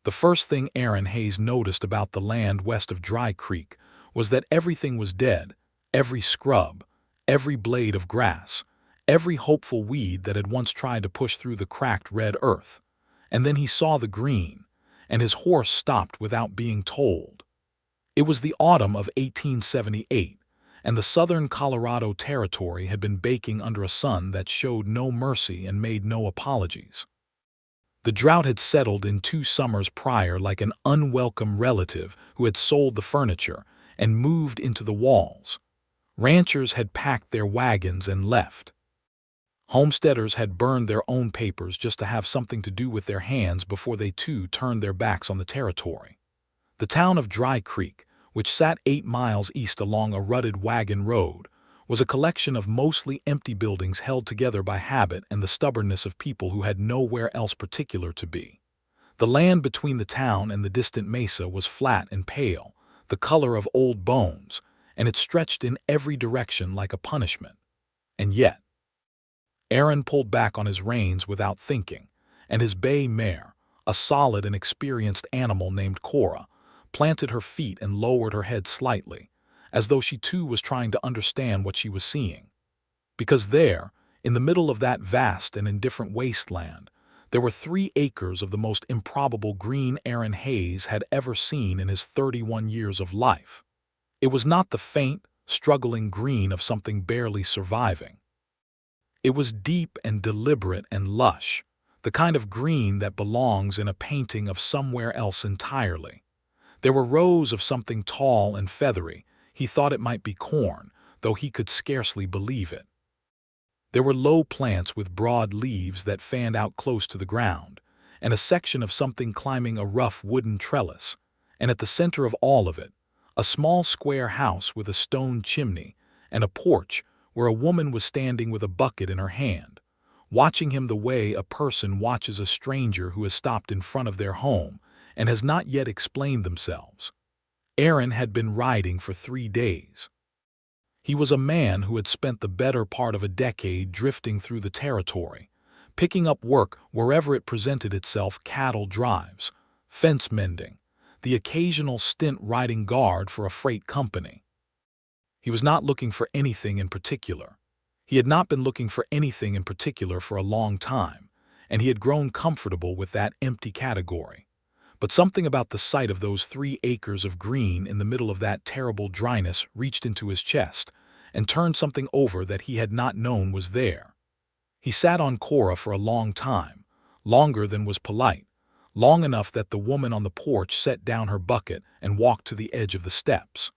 The first thing Aaron Hayes noticed about the land west of Dry Creek was that everything was dead, every scrub, every blade of grass, every hopeful weed that had once tried to push through the cracked red earth. And then he saw the green, and his horse stopped without being told. It was the autumn of 1878, and the southern Colorado Territory had been baking under a sun that showed no mercy and made no apologies. The drought had settled in 2 summers prior like an unwelcome relative who had sold the furniture and moved into the walls. Ranchers had packed their wagons and left. Homesteaders had burned their own papers just to have something to do with their hands before they too turned their backs on the territory. The town of Dry Creek, which sat 8 miles east along a rutted wagon road, was a collection of mostly empty buildings held together by habit and the stubbornness of people who had nowhere else particular to be. The land between the town and the distant mesa was flat and pale, the color of old bones, and it stretched in every direction like a punishment. And yet, Aaron pulled back on his reins without thinking, and his bay mare, a solid and experienced animal named Cora, planted her feet and lowered her head slightly, as though she too was trying to understand what she was seeing. Because there, in the middle of that vast and indifferent wasteland, there were 3 acres of the most improbable green Aaron Hayes had ever seen in his 31 years of life. It was not the faint, struggling green of something barely surviving. It was deep and deliberate and lush, the kind of green that belongs in a painting of somewhere else entirely. There were rows of something tall and feathery. He thought it might be corn, though he could scarcely believe it. There were low plants with broad leaves that fanned out close to the ground, and a section of something climbing a rough wooden trellis, and at the center of all of it, a small square house with a stone chimney and a porch where a woman was standing with a bucket in her hand, watching him the way a person watches a stranger who has stopped in front of their home and has not yet explained themselves. Aaron had been riding for 3 days. He was a man who had spent the better part of a decade drifting through the territory, picking up work wherever it presented itself: cattle drives, fence mending, the occasional stint riding guard for a freight company. He was not looking for anything in particular. He had not been looking for anything in particular for a long time, and he had grown comfortable with that empty category. But something about the sight of those 3 acres of green in the middle of that terrible dryness reached into his chest and turned something over that he had not known was there. He sat on Cora for a long time, longer than was polite, long enough that the woman on the porch set down her bucket and walked to the edge of the steps.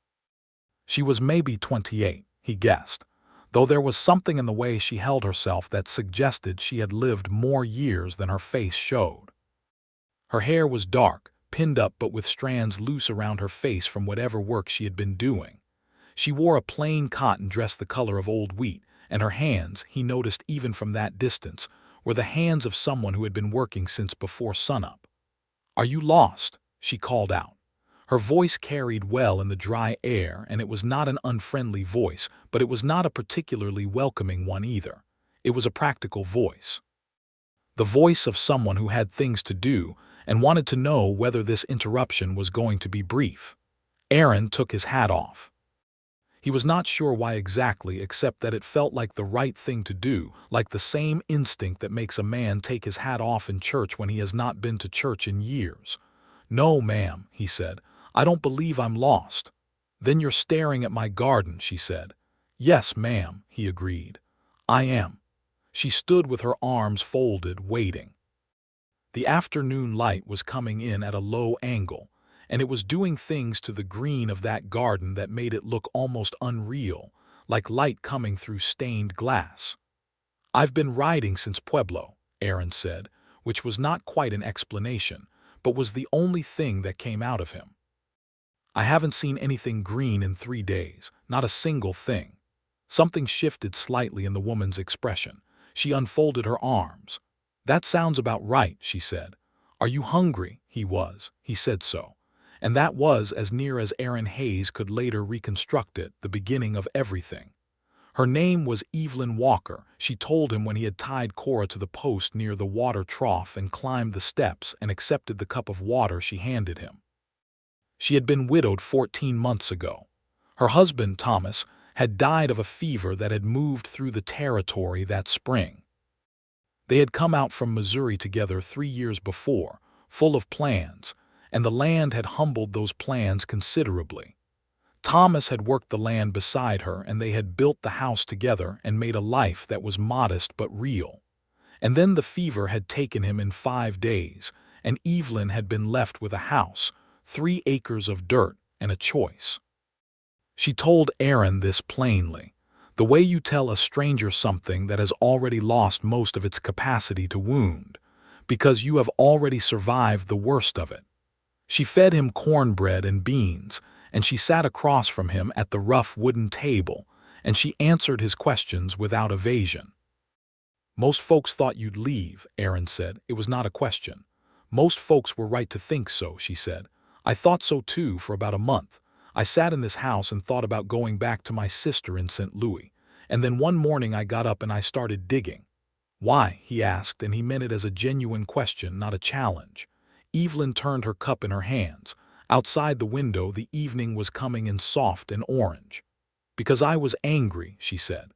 She was maybe 28, he guessed, though there was something in the way she held herself that suggested she had lived more years than her face showed. Her hair was dark, pinned up but with strands loose around her face from whatever work she had been doing. She wore a plain cotton dress the color of old wheat, and her hands, he noticed even from that distance, were the hands of someone who had been working since before sunup. "Are you lost?" she called out. Her voice carried well in the dry air, and it was not an unfriendly voice, but it was not a particularly welcoming one either. It was a practical voice. The voice of someone who had things to do and wanted to know whether this interruption was going to be brief. Aaron took his hat off. He was not sure why exactly, except that it felt like the right thing to do, like the same instinct that makes a man take his hat off in church when he has not been to church in years. "No, ma'am," he said. "I don't believe I'm lost." "Then you're staring at my garden," she said. "Yes, ma'am," he agreed. "I am." She stood with her arms folded, waiting. The afternoon light was coming in at a low angle, and it was doing things to the green of that garden that made it look almost unreal, like light coming through stained glass. "I've been riding since Pueblo," Aaron said, which was not quite an explanation, but was the only thing that came out of him. "I haven't seen anything green in 3 days, not a single thing." Something shifted slightly in the woman's expression. She unfolded her arms. "That sounds about right," she said. "Are you hungry?" He was. He said so. And that was, as near as Aaron Hayes could later reconstruct it, the beginning of everything. Her name was Evelyn Walker, she told him when he had tied Cora to the post near the water trough and climbed the steps and accepted the cup of water she handed him. She had been widowed 14 months ago. Her husband, Thomas, had died of a fever that had moved through the territory that spring. They had come out from Missouri together 3 years before, full of plans, and the land had humbled those plans considerably. Thomas had worked the land beside her, and they had built the house together and made a life that was modest but real. And then the fever had taken him in 5 days, and Evelyn had been left with a house, 3 acres of dirt, and a choice. She told Aaron this plainly, the way you tell a stranger something that has already lost most of its capacity to wound, because you have already survived the worst of it. She fed him cornbread and beans, and she sat across from him at the rough wooden table, and she answered his questions without evasion. Most folks thought you'd leave, Aaron said. It was not a question. Most folks were right to think so, she said. I thought so too for about a month. I sat in this house and thought about going back to my sister in St. Louis, and then one morning I got up and I started digging. Why? He asked, and he meant it as a genuine question, not a challenge. Evelyn turned her cup in her hands. Outside the window, the evening was coming in soft and orange. Because I was angry, she said.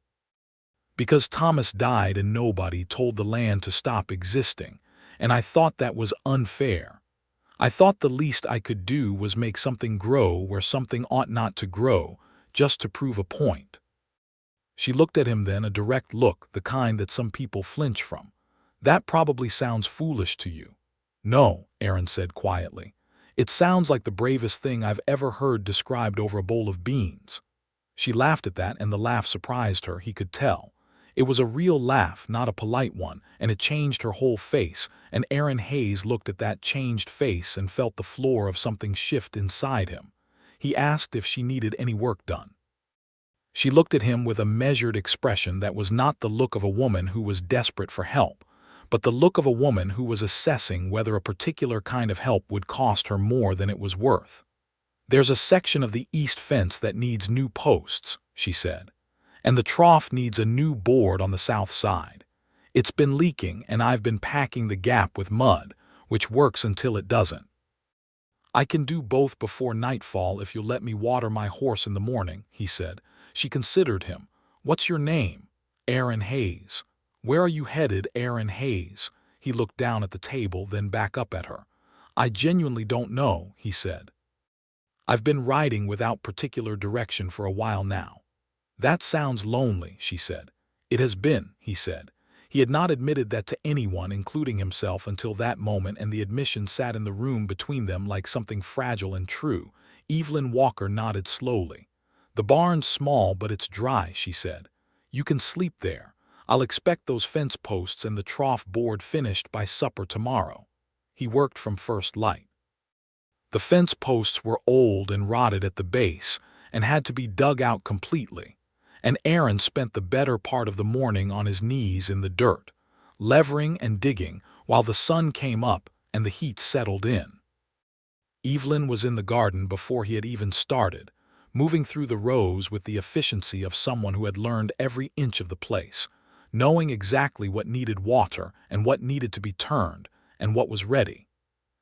Because Thomas died and nobody told the land to stop existing, and I thought that was unfair. I thought the least I could do was make something grow where something ought not to grow, just to prove a point. She looked at him then, a direct look, the kind that some people flinch from. That probably sounds foolish to you. No, Aaron said quietly. It sounds like the bravest thing I've ever heard described over a bowl of beans. She laughed at that, and the laugh surprised her, he could tell. It was a real laugh, not a polite one, and it changed her whole face, and Aaron Hayes looked at that changed face and felt the floor of something shift inside him. He asked if she needed any work done. She looked at him with a measured expression that was not the look of a woman who was desperate for help, but the look of a woman who was assessing whether a particular kind of help would cost her more than it was worth. There's a section of the east fence that needs new posts, she said, and the trough needs a new board on the south side. It's been leaking, and I've been packing the gap with mud, which works until it doesn't. I can do both before nightfall if you'll let me water my horse in the morning, he said. She considered him. What's your name? Aaron Hayes. Where are you headed, Aaron Hayes? He looked down at the table, then back up at her. I genuinely don't know, he said. I've been riding without particular direction for a while now. That sounds lonely, she said. It has been, he said. He had not admitted that to anyone, including himself, until that moment, and the admission sat in the room between them like something fragile and true. Evelyn Walker nodded slowly. The barn's small, but it's dry, she said. You can sleep there. I'll expect those fence posts and the trough board finished by supper tomorrow. He worked from first light. The fence posts were old and rotted at the base and had to be dug out completely, and Aaron spent the better part of the morning on his knees in the dirt, levering and digging while the sun came up and the heat settled in. Evelyn was in the garden before he had even started, moving through the rows with the efficiency of someone who had learned every inch of the place, knowing exactly what needed water and what needed to be turned and what was ready.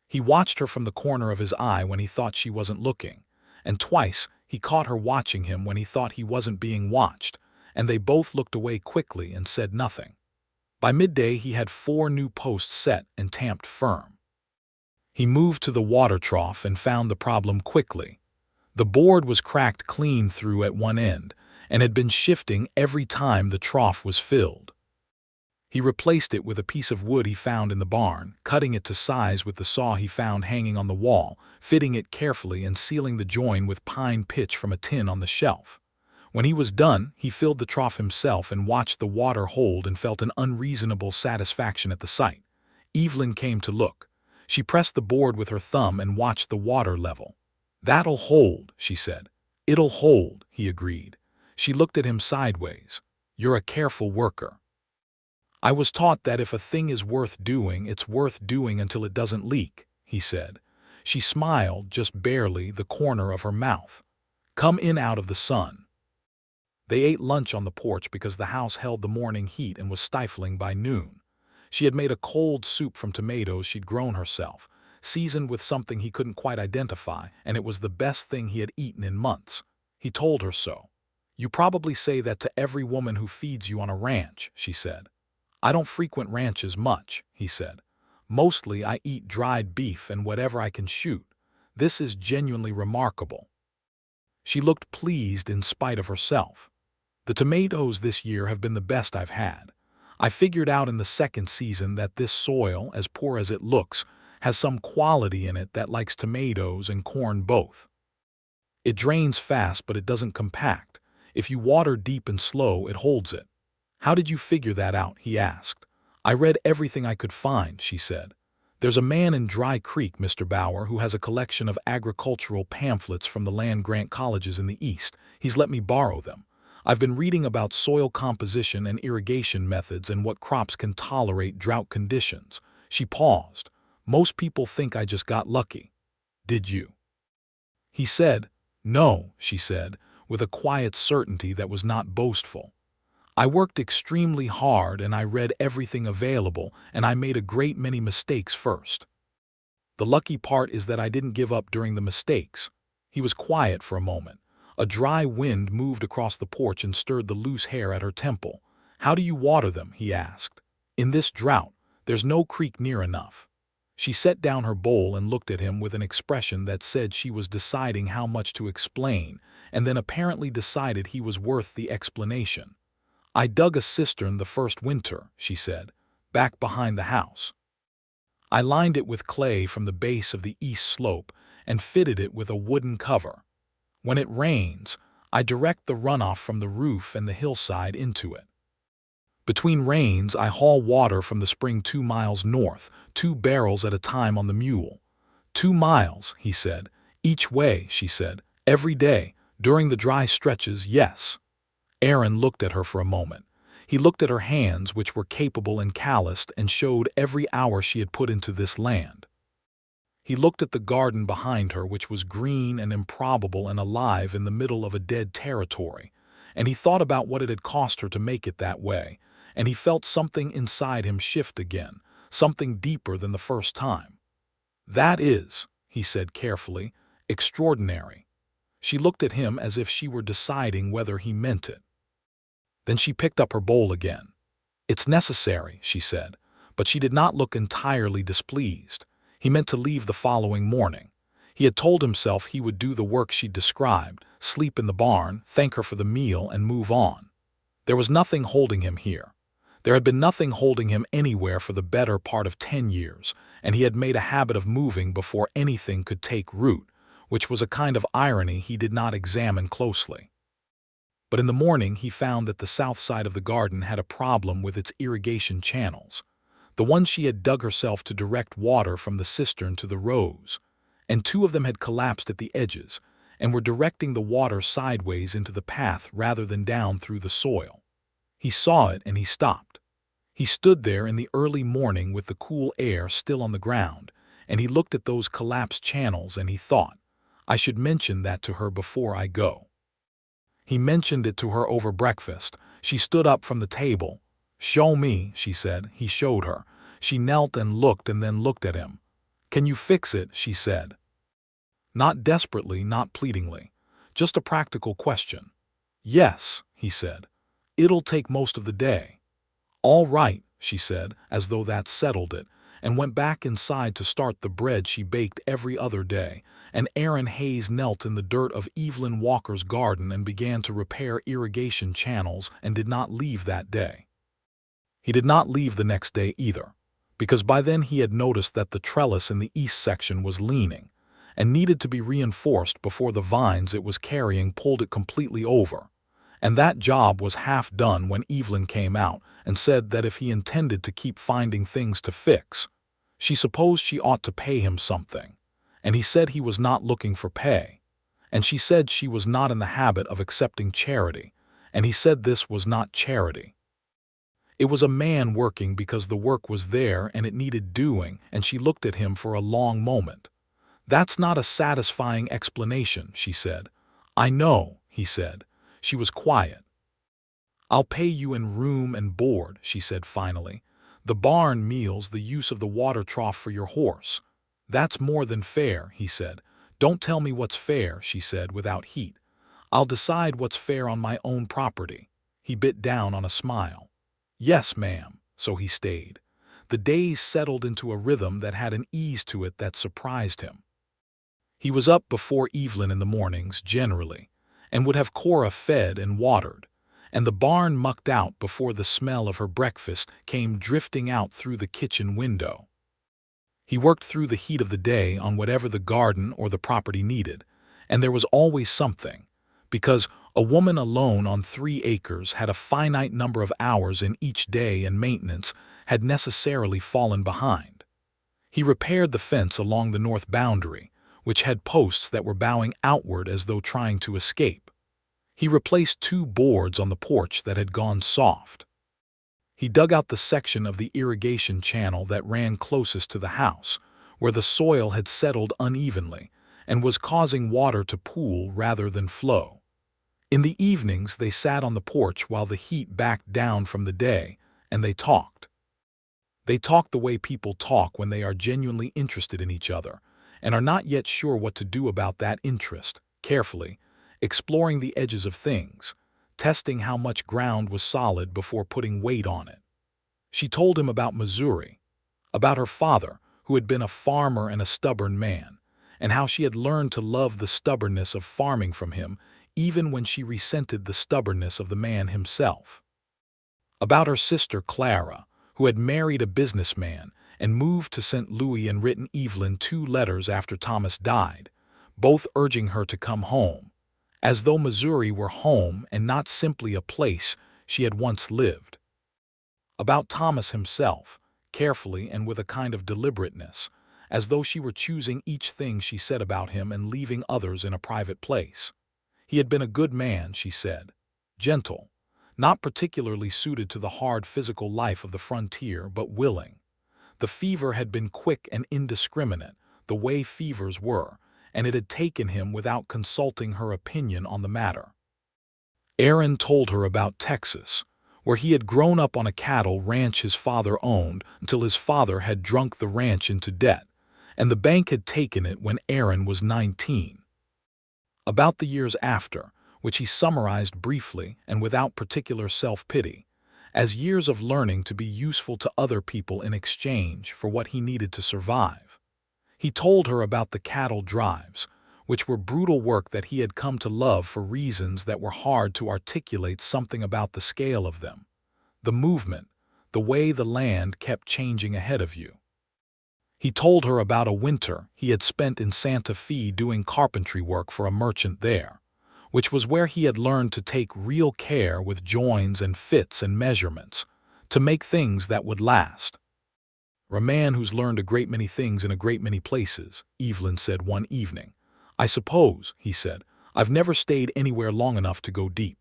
He watched her from the corner of his eye when he thought she wasn't looking, and twice he caught her watching him when he thought he wasn't being watched, and they both looked away quickly and said nothing. By midday he had 4 new posts set and tamped firm. He moved to the water trough and found the problem quickly. The board was cracked clean through at one end and had been shifting every time the trough was filled. He replaced it with a piece of wood he found in the barn, cutting it to size with the saw he found hanging on the wall, fitting it carefully and sealing the join with pine pitch from a tin on the shelf. When he was done, he filled the trough himself and watched the water hold and felt an unreasonable satisfaction at the sight. Evelyn came to look. She pressed the board with her thumb and watched the water level. That'll hold, she said. It'll hold, he agreed. She looked at him sideways. You're a careful worker. I was taught that if a thing is worth doing, it's worth doing until it doesn't leak, he said. She smiled, just barely, the corner of her mouth. Come in out of the sun. They ate lunch on the porch because the house held the morning heat and was stifling by noon. She had made a cold soup from tomatoes she'd grown herself, seasoned with something he couldn't quite identify, and it was the best thing he had eaten in months. He told her so. "You probably say that to every woman who feeds you on a ranch," she said. "I don't frequent ranches much," he said. "Mostly I eat dried beef and whatever I can shoot. This is genuinely remarkable." She looked pleased in spite of herself. "The tomatoes this year have been the best I've had. I figured out in the second season that this soil, as poor as it looks, has some quality in it that likes tomatoes and corn both. It drains fast, but it doesn't compact. If you water deep and slow, it holds it." "How did you figure that out?" he asked. "I read everything I could find," she said. "There's a man in Dry Creek, Mr. Bauer, who has a collection of agricultural pamphlets from the land-grant colleges in the East. He's let me borrow them. I've been reading about soil composition and irrigation methods and what crops can tolerate drought conditions." She paused. "Most people think I just got lucky. Did you?" He said. "No," she said, with a quiet certainty that was not boastful. "I worked extremely hard and I read everything available, and I made a great many mistakes first. The lucky part is that I didn't give up during the mistakes." He was quiet for a moment. A dry wind moved across the porch and stirred the loose hair at her temple. "How do you water them?" he asked. "In this drought, there's no creek near enough." She set down her bowl and looked at him with an expression that said she was deciding how much to explain, and then apparently decided he was worth the explanation. "I dug a cistern the first winter," she said, "back behind the house. I lined it with clay from the base of the east slope and fitted it with a wooden cover. When it rains, I direct the runoff from the roof and the hillside into it. Between rains, I haul water from the spring 2 miles north, 2 barrels at a time on the mule." "2 miles," he said. "Each way," she said. "Every day, during the dry stretches, yes." Aaron looked at her for a moment. He looked at her hands, which were capable and calloused and showed every hour she had put into this land. He looked at the garden behind her, which was green and improbable and alive in the middle of a dead territory, and he thought about what it had cost her to make it that way, and he felt something inside him shift again, something deeper than the first time. "That is," he said carefully, "extraordinary." She looked at him as if she were deciding whether he meant it. Then she picked up her bowl again. "It's necessary," she said, but she did not look entirely displeased. He meant to leave the following morning. He had told himself he would do the work she'd described, sleep in the barn, thank her for the meal, and move on. There was nothing holding him here. There had been nothing holding him anywhere for the better part of 10 years, and he had made a habit of moving before anything could take root, which was a kind of irony he did not examine closely. But in the morning he found that the south side of the garden had a problem with its irrigation channels, the one she had dug herself to direct water from the cistern to the rows, and 2 of them had collapsed at the edges and were directing the water sideways into the path rather than down through the soil. He saw it and he stopped. He stood there in the early morning with the cool air still on the ground, and he looked at those collapsed channels and he thought, "I should mention that to her before I go." He mentioned it to her over breakfast. She stood up from the table. "Show me," she said. He showed her. She knelt and then looked at him. "Can you fix it?" she said. Not desperately, not pleadingly. Just a practical question. "Yes," he said. "It'll take most of the day." "All right," she said, as though that settled it, and went back inside to start the bread she baked every other day, and Aaron Hayes knelt in the dirt of Evelyn Walker's garden and began to repair irrigation channels and did not leave that day. He did not leave the next day either, because by then he had noticed that the trellis in the east section was leaning and needed to be reinforced before the vines it was carrying pulled it completely over. And that job was half done when Evelyn came out and said that if he intended to keep finding things to fix, she supposed she ought to pay him something, and he said he was not looking for pay, and she said she was not in the habit of accepting charity, and he said this was not charity. It was a man working because the work was there and it needed doing, and she looked at him for a long moment. "That's not a satisfying explanation," she said. "I know," he said. She was quiet. "I'll pay you in room and board," she said finally. "The barn meal's the use of the water trough for your horse." "That's more than fair," he said. "Don't tell me what's fair," she said without heat. "I'll decide what's fair on my own property." He bit down on a smile. "Yes, ma'am." So he stayed. The days settled into a rhythm that had an ease to it that surprised him. He was up before Evelyn in the mornings, generally, and would have Cora fed and watered, and the barn mucked out before the smell of her breakfast came drifting out through the kitchen window. He worked through the heat of the day on whatever the garden or the property needed, and there was always something, because a woman alone on 3 acres had a finite number of hours in each day, and maintenance had necessarily fallen behind. He repaired the fence along the north boundary, which had posts that were bowing outward as though trying to escape. He replaced 2 boards on the porch that had gone soft. He dug out the section of the irrigation channel that ran closest to the house, where the soil had settled unevenly and was causing water to pool rather than flow. In the evenings they sat on the porch while the heat backed down from the day, and they talked. They talked the way people talk when they are genuinely interested in each other, and are not yet sure what to do about that interest, carefully, exploring the edges of things, testing how much ground was solid before putting weight on it. She told him about Missouri, about her father, who had been a farmer and a stubborn man, and how she had learned to love the stubbornness of farming from him, even when she resented the stubbornness of the man himself. About her sister Clara, who had married a businessman and moved to St. Louis and written Evelyn 2 letters after Thomas died, both urging her to come home, as though Missouri were home and not simply a place she had once lived. About Thomas himself, carefully and with a kind of deliberateness, as though she were choosing each thing she said about him and leaving others in a private place. He had been a good man, she said, gentle, not particularly suited to the hard physical life of the frontier, but willing. The fever had been quick and indiscriminate, the way fevers were, and it had taken him without consulting her opinion on the matter. Aaron told her about Texas, where he had grown up on a cattle ranch his father owned until his father had drunk the ranch into debt, and the bank had taken it when Aaron was 19. About the years after, which he summarized briefly and without particular self-pity, as years of learning to be useful to other people in exchange for what he needed to survive. He told her about the cattle drives, which were brutal work that he had come to love for reasons that were hard to articulate something about the scale of them, the movement, the way the land kept changing ahead of you. He told her about a winter he had spent in Santa Fe doing carpentry work for a merchant there, which was where he had learned to take real care with joins and fits and measurements, to make things that would last. "A man who's learned a great many things in a great many places," Evelyn said one evening. "I suppose," he said, "I've never stayed anywhere long enough to go deep."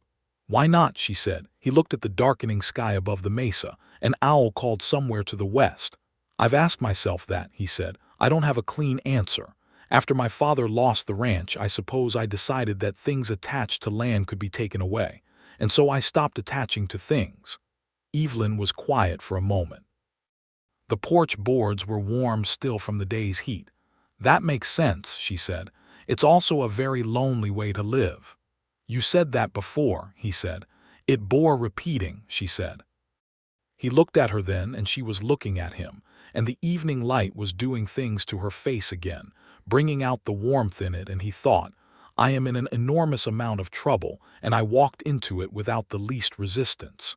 "Why not?" she said. He looked at the darkening sky above the mesa. An owl called somewhere to the west. "I've asked myself that," he said. "I don't have a clean answer. After my father lost the ranch, I suppose I decided that things attached to land could be taken away, and so I stopped attaching to things." Evelyn was quiet for a moment. The porch boards were warm still from the day's heat. "That makes sense," she said. "It's also a very lonely way to live." "You said that before," he said. "It bore repeating," she said. He looked at her then, and she was looking at him, and the evening light was doing things to her face again, bringing out the warmth in it, and he thought, "I am in an enormous amount of trouble, and I walked into it without the least resistance."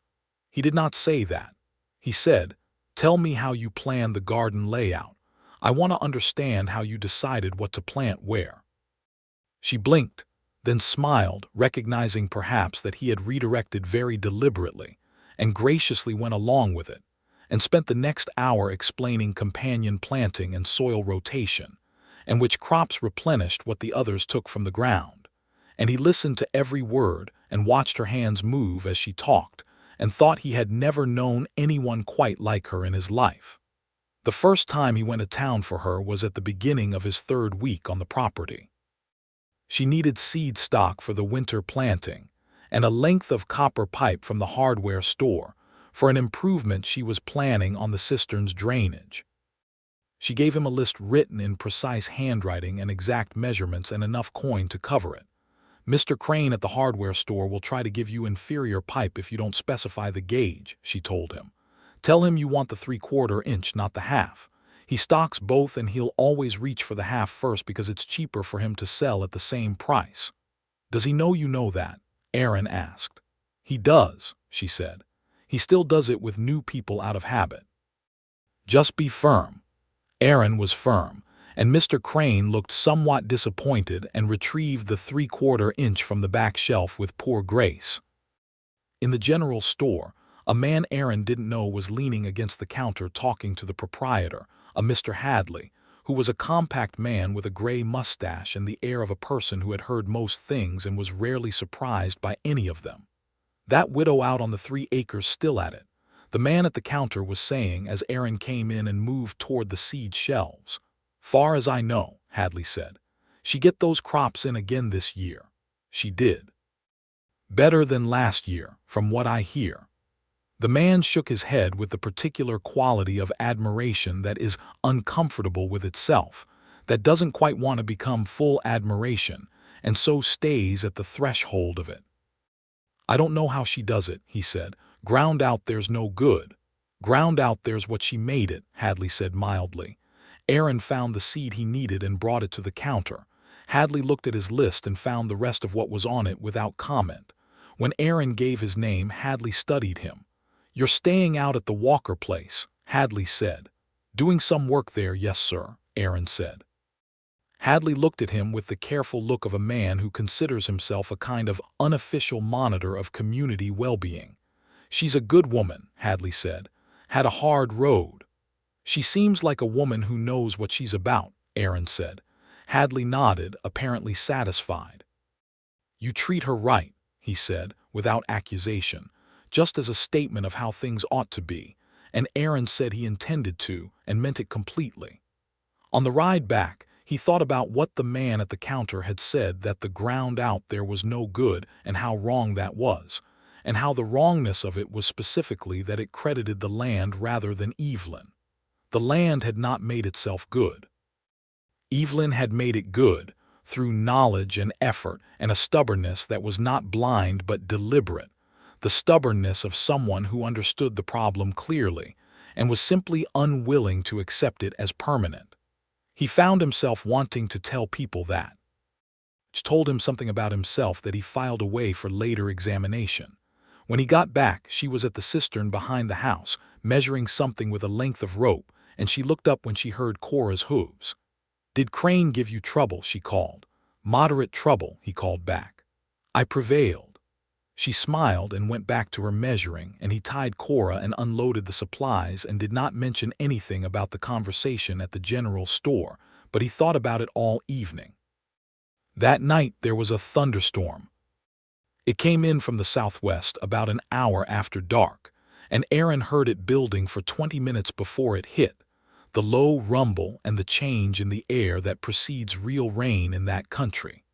He did not say that. He said, "Tell me how you planned the garden layout. I want to understand how you decided what to plant where." She blinked, then smiled, recognizing perhaps that he had redirected very deliberately, and graciously went along with it, and spent the next hour explaining companion planting and soil rotation, and which crops replenished what the others took from the ground. And he listened to every word and watched her hands move as she talked, and thought he had never known anyone quite like her in his life. The first time he went to town for her was at the beginning of his 3rd week on the property. She needed seed stock for the winter planting, and a length of copper pipe from the hardware store for an improvement she was planning on the cistern's drainage. She gave him a list written in precise handwriting and exact measurements and enough coin to cover it. "Mr. Crane at the hardware store will try to give you inferior pipe if you don't specify the gauge," she told him. "Tell him you want the 3/4 inch, not the half. He stocks both and he'll always reach for the half first because it's cheaper for him to sell at the same price." "Does he know you know that?" Aaron asked. "He does," she said. "He still does it with new people out of habit." "Just be firm." Aaron was firm, and Mr. Crane looked somewhat disappointed and retrieved the 3/4 inch from the back shelf with poor grace. In the general store, a man Aaron didn't know was leaning against the counter talking to the proprietor, a Mr. Hadley, who was a compact man with a gray mustache and the air of a person who had heard most things and was rarely surprised by any of them. "That widow out on the 3 acres still at it," the man at the counter was saying as Aaron came in and moved toward the seed shelves. "Far as I know," Hadley said. "She get those crops in again this year." "She did." "Better than last year, from what I hear." The man shook his head with the particular quality of admiration that is uncomfortable with itself, that doesn't quite want to become full admiration, and so stays at the threshold of it. "I don't know how she does it," he said. "Ground out there's no good." "Ground out there's what she made it," Hadley said mildly. Aaron found the seed he needed and brought it to the counter. Hadley looked at his list and found the rest of what was on it without comment. When Aaron gave his name, Hadley studied him. "You're staying out at the Walker place," Hadley said. "Doing some work there, yes, sir," Aaron said. Hadley looked at him with the careful look of a man who considers himself a kind of unofficial monitor of community well-being. "She's a good woman," Hadley said. "Had a hard road." "She seems like a woman who knows what she's about," Aaron said. Hadley nodded, apparently satisfied. "You treat her right," he said, without accusation, just as a statement of how things ought to be, and Aaron said he intended to and meant it completely. On the ride back, he thought about what the man at the counter had said, that the ground out there was no good and how wrong that was, and how the wrongness of it was specifically that it credited the land rather than Evelyn. The land had not made itself good. Evelyn had made it good, through knowledge and effort and a stubbornness that was not blind but deliberate, the stubbornness of someone who understood the problem clearly and was simply unwilling to accept it as permanent. He found himself wanting to tell people that. It told him something about himself that he filed away for later examination. When he got back, she was at the cistern behind the house, measuring something with a length of rope, and she looked up when she heard Cora's hooves. "Did Crane give you trouble?" she called. "Moderate trouble," he called back. "I prevailed." She smiled and went back to her measuring, and he tied Cora and unloaded the supplies and did not mention anything about the conversation at the general store, but he thought about it all evening. That night there was a thunderstorm. It came in from the southwest about an hour after dark, and Aaron heard it building for 20 minutes before it hit, the low rumble and the change in the air that precedes real rain in that country.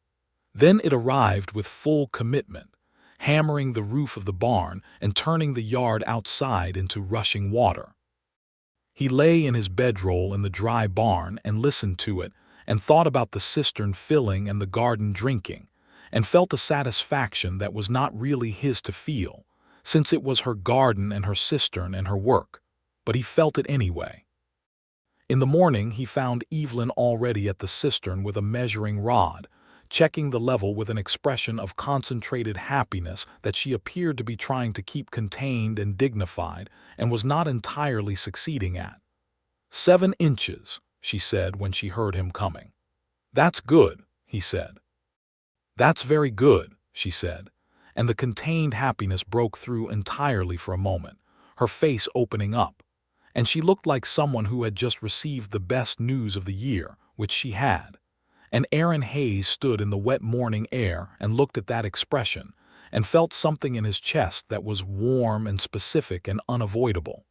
Then it arrived with full commitment, hammering the roof of the barn and turning the yard outside into rushing water. He lay in his bedroll in the dry barn and listened to it and thought about the cistern filling and the garden drinking, and felt a satisfaction that was not really his to feel, since it was her garden and her cistern and her work, but he felt it anyway. In the morning he found Evelyn already at the cistern with a measuring rod, checking the level with an expression of concentrated happiness that she appeared to be trying to keep contained and dignified and was not entirely succeeding at. 7 inches, she said when she heard him coming. "That's good," he said. "That's very good," she said, and the contained happiness broke through entirely for a moment, her face opening up, and she looked like someone who had just received the best news of the year, which she had. And Aaron Hayes stood in the wet morning air and looked at that expression and felt something in his chest that was warm and specific and unavoidable.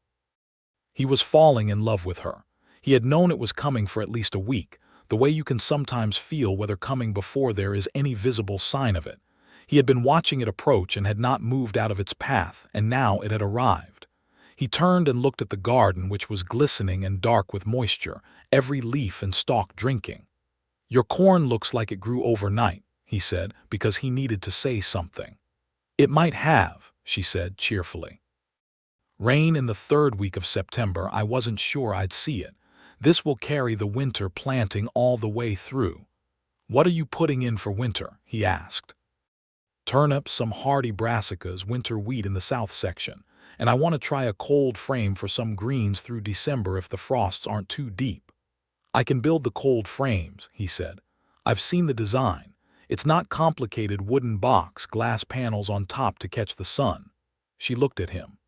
He was falling in love with her. He had known it was coming for at least a week, the way you can sometimes feel whether coming before there is any visible sign of it. He had been watching it approach and had not moved out of its path, and now it had arrived. He turned and looked at the garden, which was glistening and dark with moisture, every leaf and stalk drinking. "Your corn looks like it grew overnight," he said, because he needed to say something. "It might have," she said cheerfully. "Rain in the third week of September. I wasn't sure I'd see it. This will carry the winter planting all the way through." "What are you putting in for winter?" he asked. "Turnips, some hardy brassicas, winter wheat in the south section, and I want to try a cold frame for some greens through December if the frosts aren't too deep." "I can build the cold frames," he said. "I've seen the design. It's not complicated wooden box, glass panels on top to catch the sun." She looked at him.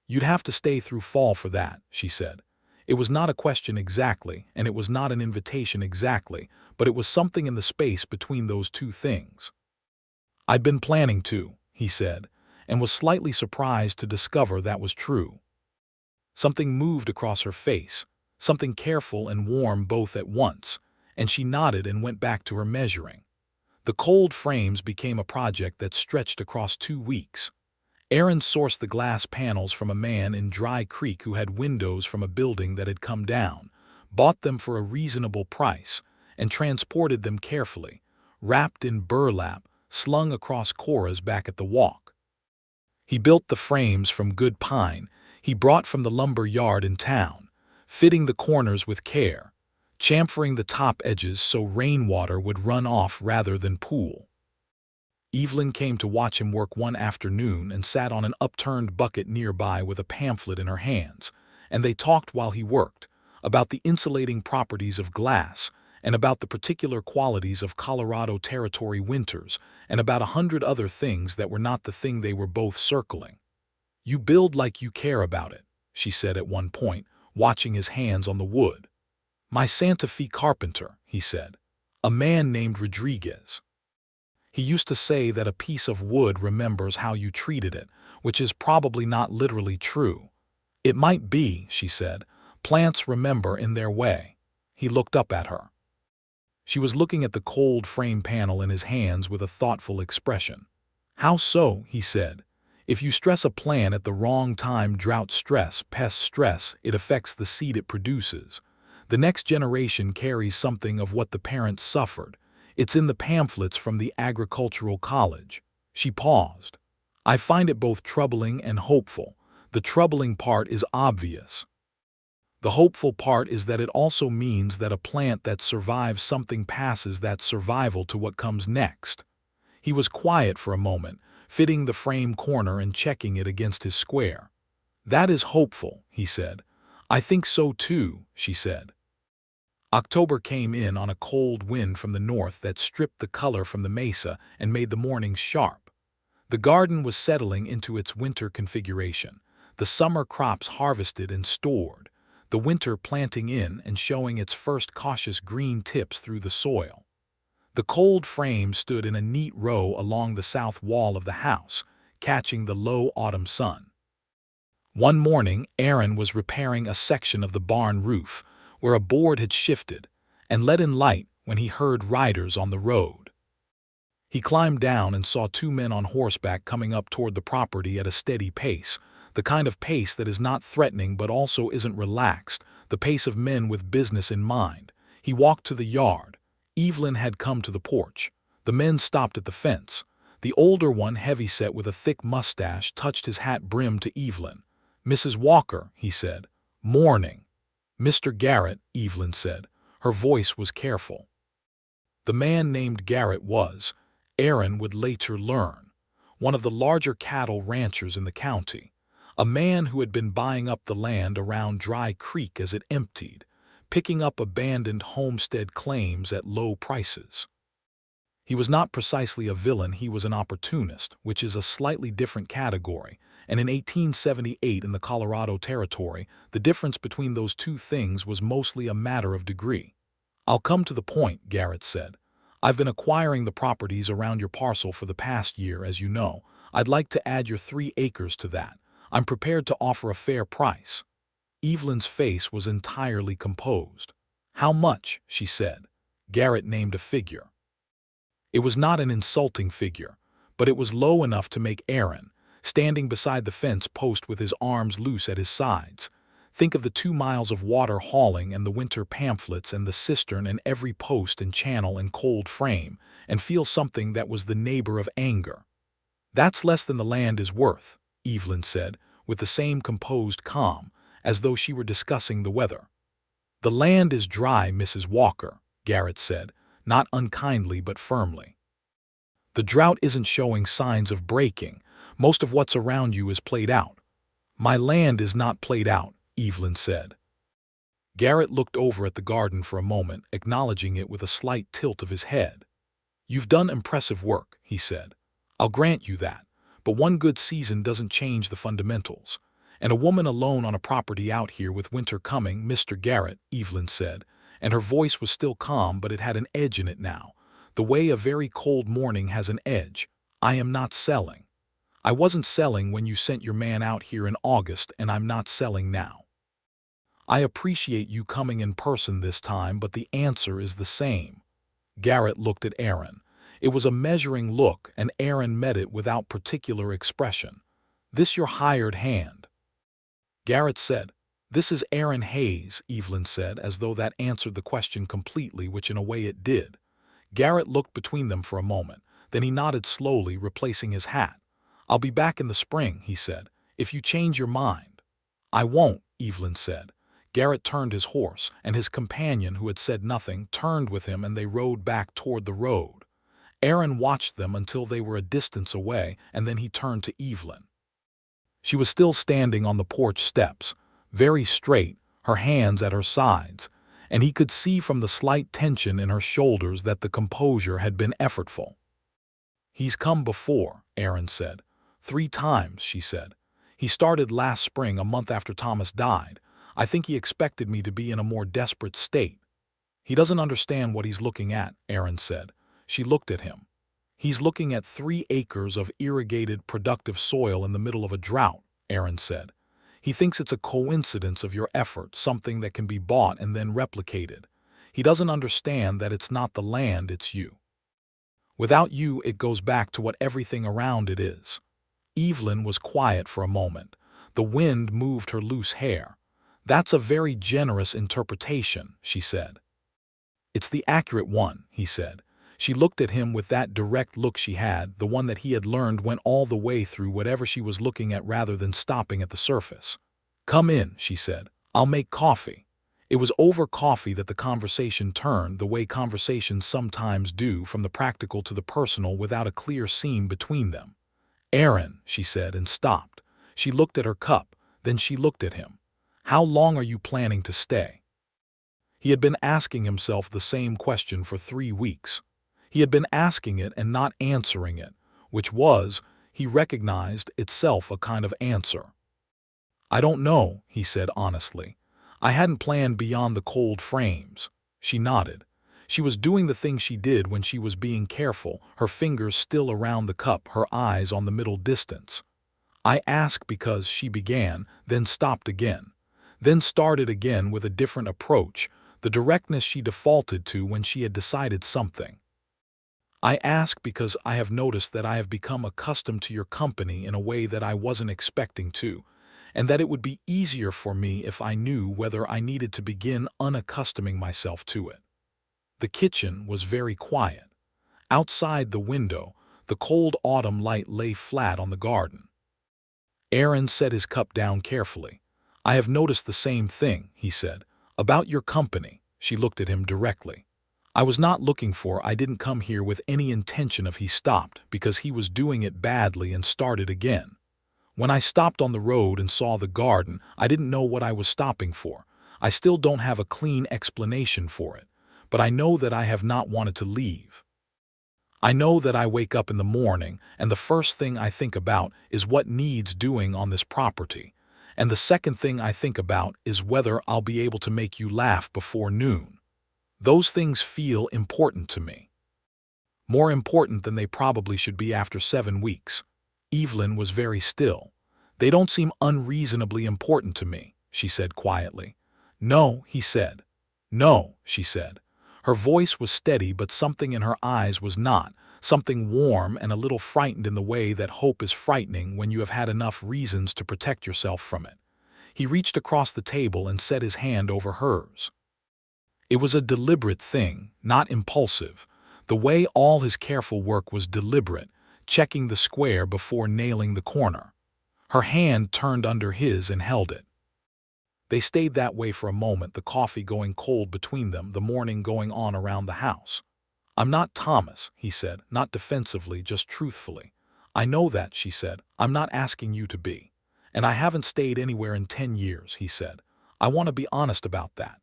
"You'd have to stay through fall for that," she said. It was not a question exactly, and it was not an invitation exactly, but it was something in the space between those two things. "I'd been planning to," he said, and was slightly surprised to discover that was true. Something moved across her face, something careful and warm both at once, and she nodded and went back to her measuring. The cold frames became a project that stretched across 2 weeks. Aaron sourced the glass panels from a man in Dry Creek who had windows from a building that had come down, bought them for a reasonable price, and transported them carefully, wrapped in burlap, slung across Cora's back at the walk. He built the frames from good pine he brought from the lumber yard in town, fitting the corners with care, chamfering the top edges so rainwater would run off rather than pool. Evelyn came to watch him work one afternoon and sat on an upturned bucket nearby with a pamphlet in her hands, and they talked while he worked, about the insulating properties of glass, and about the particular qualities of Colorado Territory winters, and about 100 other things that were not the thing they were both circling. "You build like you care about it," she said at one point, watching his hands on the wood. "My Santa Fe carpenter," he said, "a man named Rodriguez. He used to say that a piece of wood remembers how you treated it, which is probably not literally true." "It might be," she said. "Plants remember in their way." He looked up at her. She was looking at the cold frame panel in his hands with a thoughtful expression. "How so?" he said. "If you stress a plant at the wrong time, drought stress, pest stress, it affects the seed it produces. The next generation carries something of what the parents suffered. It's in the pamphlets from the agricultural college." She paused. "I find it both troubling and hopeful. The troubling part is obvious. The hopeful part is that it also means that a plant that survives something passes that survival to what comes next." He was quiet for a moment, fitting the frame corner and checking it against his square. "That is hopeful," he said. "I think so too," she said. October came in on a cold wind from the north that stripped the color from the mesa and made the mornings sharp. The garden was settling into its winter configuration, the summer crops harvested and stored, the winter planting in and showing its first cautious green tips through the soil. The cold frame stood in a neat row along the south wall of the house, catching the low autumn sun. One morning, Aaron was repairing a section of the barn roof, where a board had shifted, and let in light when he heard riders on the road. He climbed down and saw 2 men on horseback coming up toward the property at a steady pace, the kind of pace that is not threatening but also isn't relaxed, the pace of men with business in mind. He walked to the yard. Evelyn had come to the porch. The men stopped at the fence. The older one, heavyset with a thick mustache, touched his hat brim to Evelyn. "Mrs. Walker," he said. "Morning." "Mr. Garrett," Evelyn said. Her voice was careful. The man named Garrett was, Aaron would later learn, one of the larger cattle ranchers in the county, a man who had been buying up the land around Dry Creek as it emptied, picking up abandoned homestead claims at low prices. He was not precisely a villain, he was an opportunist, which is a slightly different category, and in 1878 in the Colorado Territory, the difference between those two things was mostly a matter of degree. "I'll come to the point," Garrett said. "I've been acquiring the properties around your parcel for the past year, as you know. I'd like to add your 3 acres to that. I'm prepared to offer a fair price." Evelyn's face was entirely composed. "How much?" she said. Garrett named a figure. It was not an insulting figure, but it was low enough to make Aaron, standing beside the fence post with his arms loose at his sides, think of the 2 miles of water hauling and the winter pamphlets and the cistern and every post and channel and cold frame, and feel something that was the neighbor of anger. "That's less than the land is worth," Evelyn said, with the same composed calm, as though she were discussing the weather. "The land is dry, Mrs. Walker," Garrett said, not unkindly but firmly. "The drought isn't showing signs of breaking. Most of what's around you is played out." "My land is not played out," Evelyn said. Garrett looked over at the garden for a moment, acknowledging it with a slight tilt of his head. "You've done impressive work," he said. "I'll grant you that, but one good season doesn't change the fundamentals. And a woman alone on a property out here with winter coming, Mr. Garrett," Evelyn said, and her voice was still calm, but it had an edge in it now, the way a very cold morning has an edge. "I am not selling. I wasn't selling when you sent your man out here in August, and I'm not selling now. I appreciate you coming in person this time, but the answer is the same." Garrett looked at Aaron. It was a measuring look, and Aaron met it without particular expression. "This your hired hand?" Garrett said. "This is Aaron Hayes," Evelyn said, as though that answered the question completely, which in a way it did. Garrett looked between them for a moment. Then he nodded slowly, replacing his hat. "I'll be back in the spring," he said, "if you change your mind." "I won't," Evelyn said. Garrett turned his horse, and his companion, who had said nothing, turned with him, and they rode back toward the road. Aaron watched them until they were a distance away, and then he turned to Evelyn. She was still standing on the porch steps, very straight, her hands at her sides, and he could see from the slight tension in her shoulders that the composure had been effortful. "He's come before," Aaron said. "3 times, she said. "He started last spring, a month after Thomas died. I think he expected me to be in a more desperate state." "He doesn't understand what he's looking at," Aaron said. She looked at him. "He's looking at 3 acres of irrigated, productive soil in the middle of a drought," Aaron said. "He thinks it's a coincidence of your effort, something that can be bought and then replicated. He doesn't understand that it's not the land, it's you. Without you, it goes back to what everything around it is." Evelyn was quiet for a moment. The wind moved her loose hair. "That's a very generous interpretation," she said. "It's the accurate one," he said. She looked at him with that direct look she had, the one that he had learned went all the way through whatever she was looking at rather than stopping at the surface. "Come in," she said. "I'll make coffee." It was over coffee that the conversation turned, the way conversations sometimes do, from the practical to the personal without a clear seam between them. "Aaron," she said, and stopped. She looked at her cup, then she looked at him. "How long are you planning to stay?" He had been asking himself the same question for 3 weeks. He had been asking it and not answering it, which was, he recognized, itself a kind of answer. "I don't know," he said honestly. "I hadn't planned beyond the cold frames." She nodded. She was doing the thing she did when she was being careful, her fingers still around the cup, her eyes on the middle distance. "I ask because," she began, then stopped again. Then started again with a different approach, the directness she defaulted to when she had decided something. "I ask because I have noticed that I have become accustomed to your company in a way that I wasn't expecting to, and that it would be easier for me if I knew whether I needed to begin unaccustoming myself to it." The kitchen was very quiet. Outside the window, the cold autumn light lay flat on the garden. Aaron set his cup down carefully. "I have noticed the same thing," he said. "About your company." She looked at him directly. "I didn't come here with any intention of." He stopped, because he was doing it badly, and started again. "When I stopped on the road and saw the garden, I didn't know what I was stopping for. I still don't have a clean explanation for it, but I know that I have not wanted to leave. I know that I wake up in the morning, and the first thing I think about is what needs doing on this property, and the second thing I think about is whether I'll be able to make you laugh before noon. Those things feel important to me. More important than they probably should be after 7 weeks. Evelyn was very still. "They don't seem unreasonably important to me," she said quietly. "No," he said. "No," she said. Her voice was steady, but something in her eyes was not, something warm and a little frightened in the way that hope is frightening when you have had enough reasons to protect yourself from it. He reached across the table and set his hand over hers. It was a deliberate thing, not impulsive. The way all his careful work was deliberate, checking the square before nailing the corner. Her hand turned under his and held it. They stayed that way for a moment, the coffee going cold between them, the mourning going on around the house. "I'm not Thomas," he said, not defensively, just truthfully. "I know that," she said. "I'm not asking you to be. And I haven't stayed anywhere in 10 years, he said. "I want to be honest about that."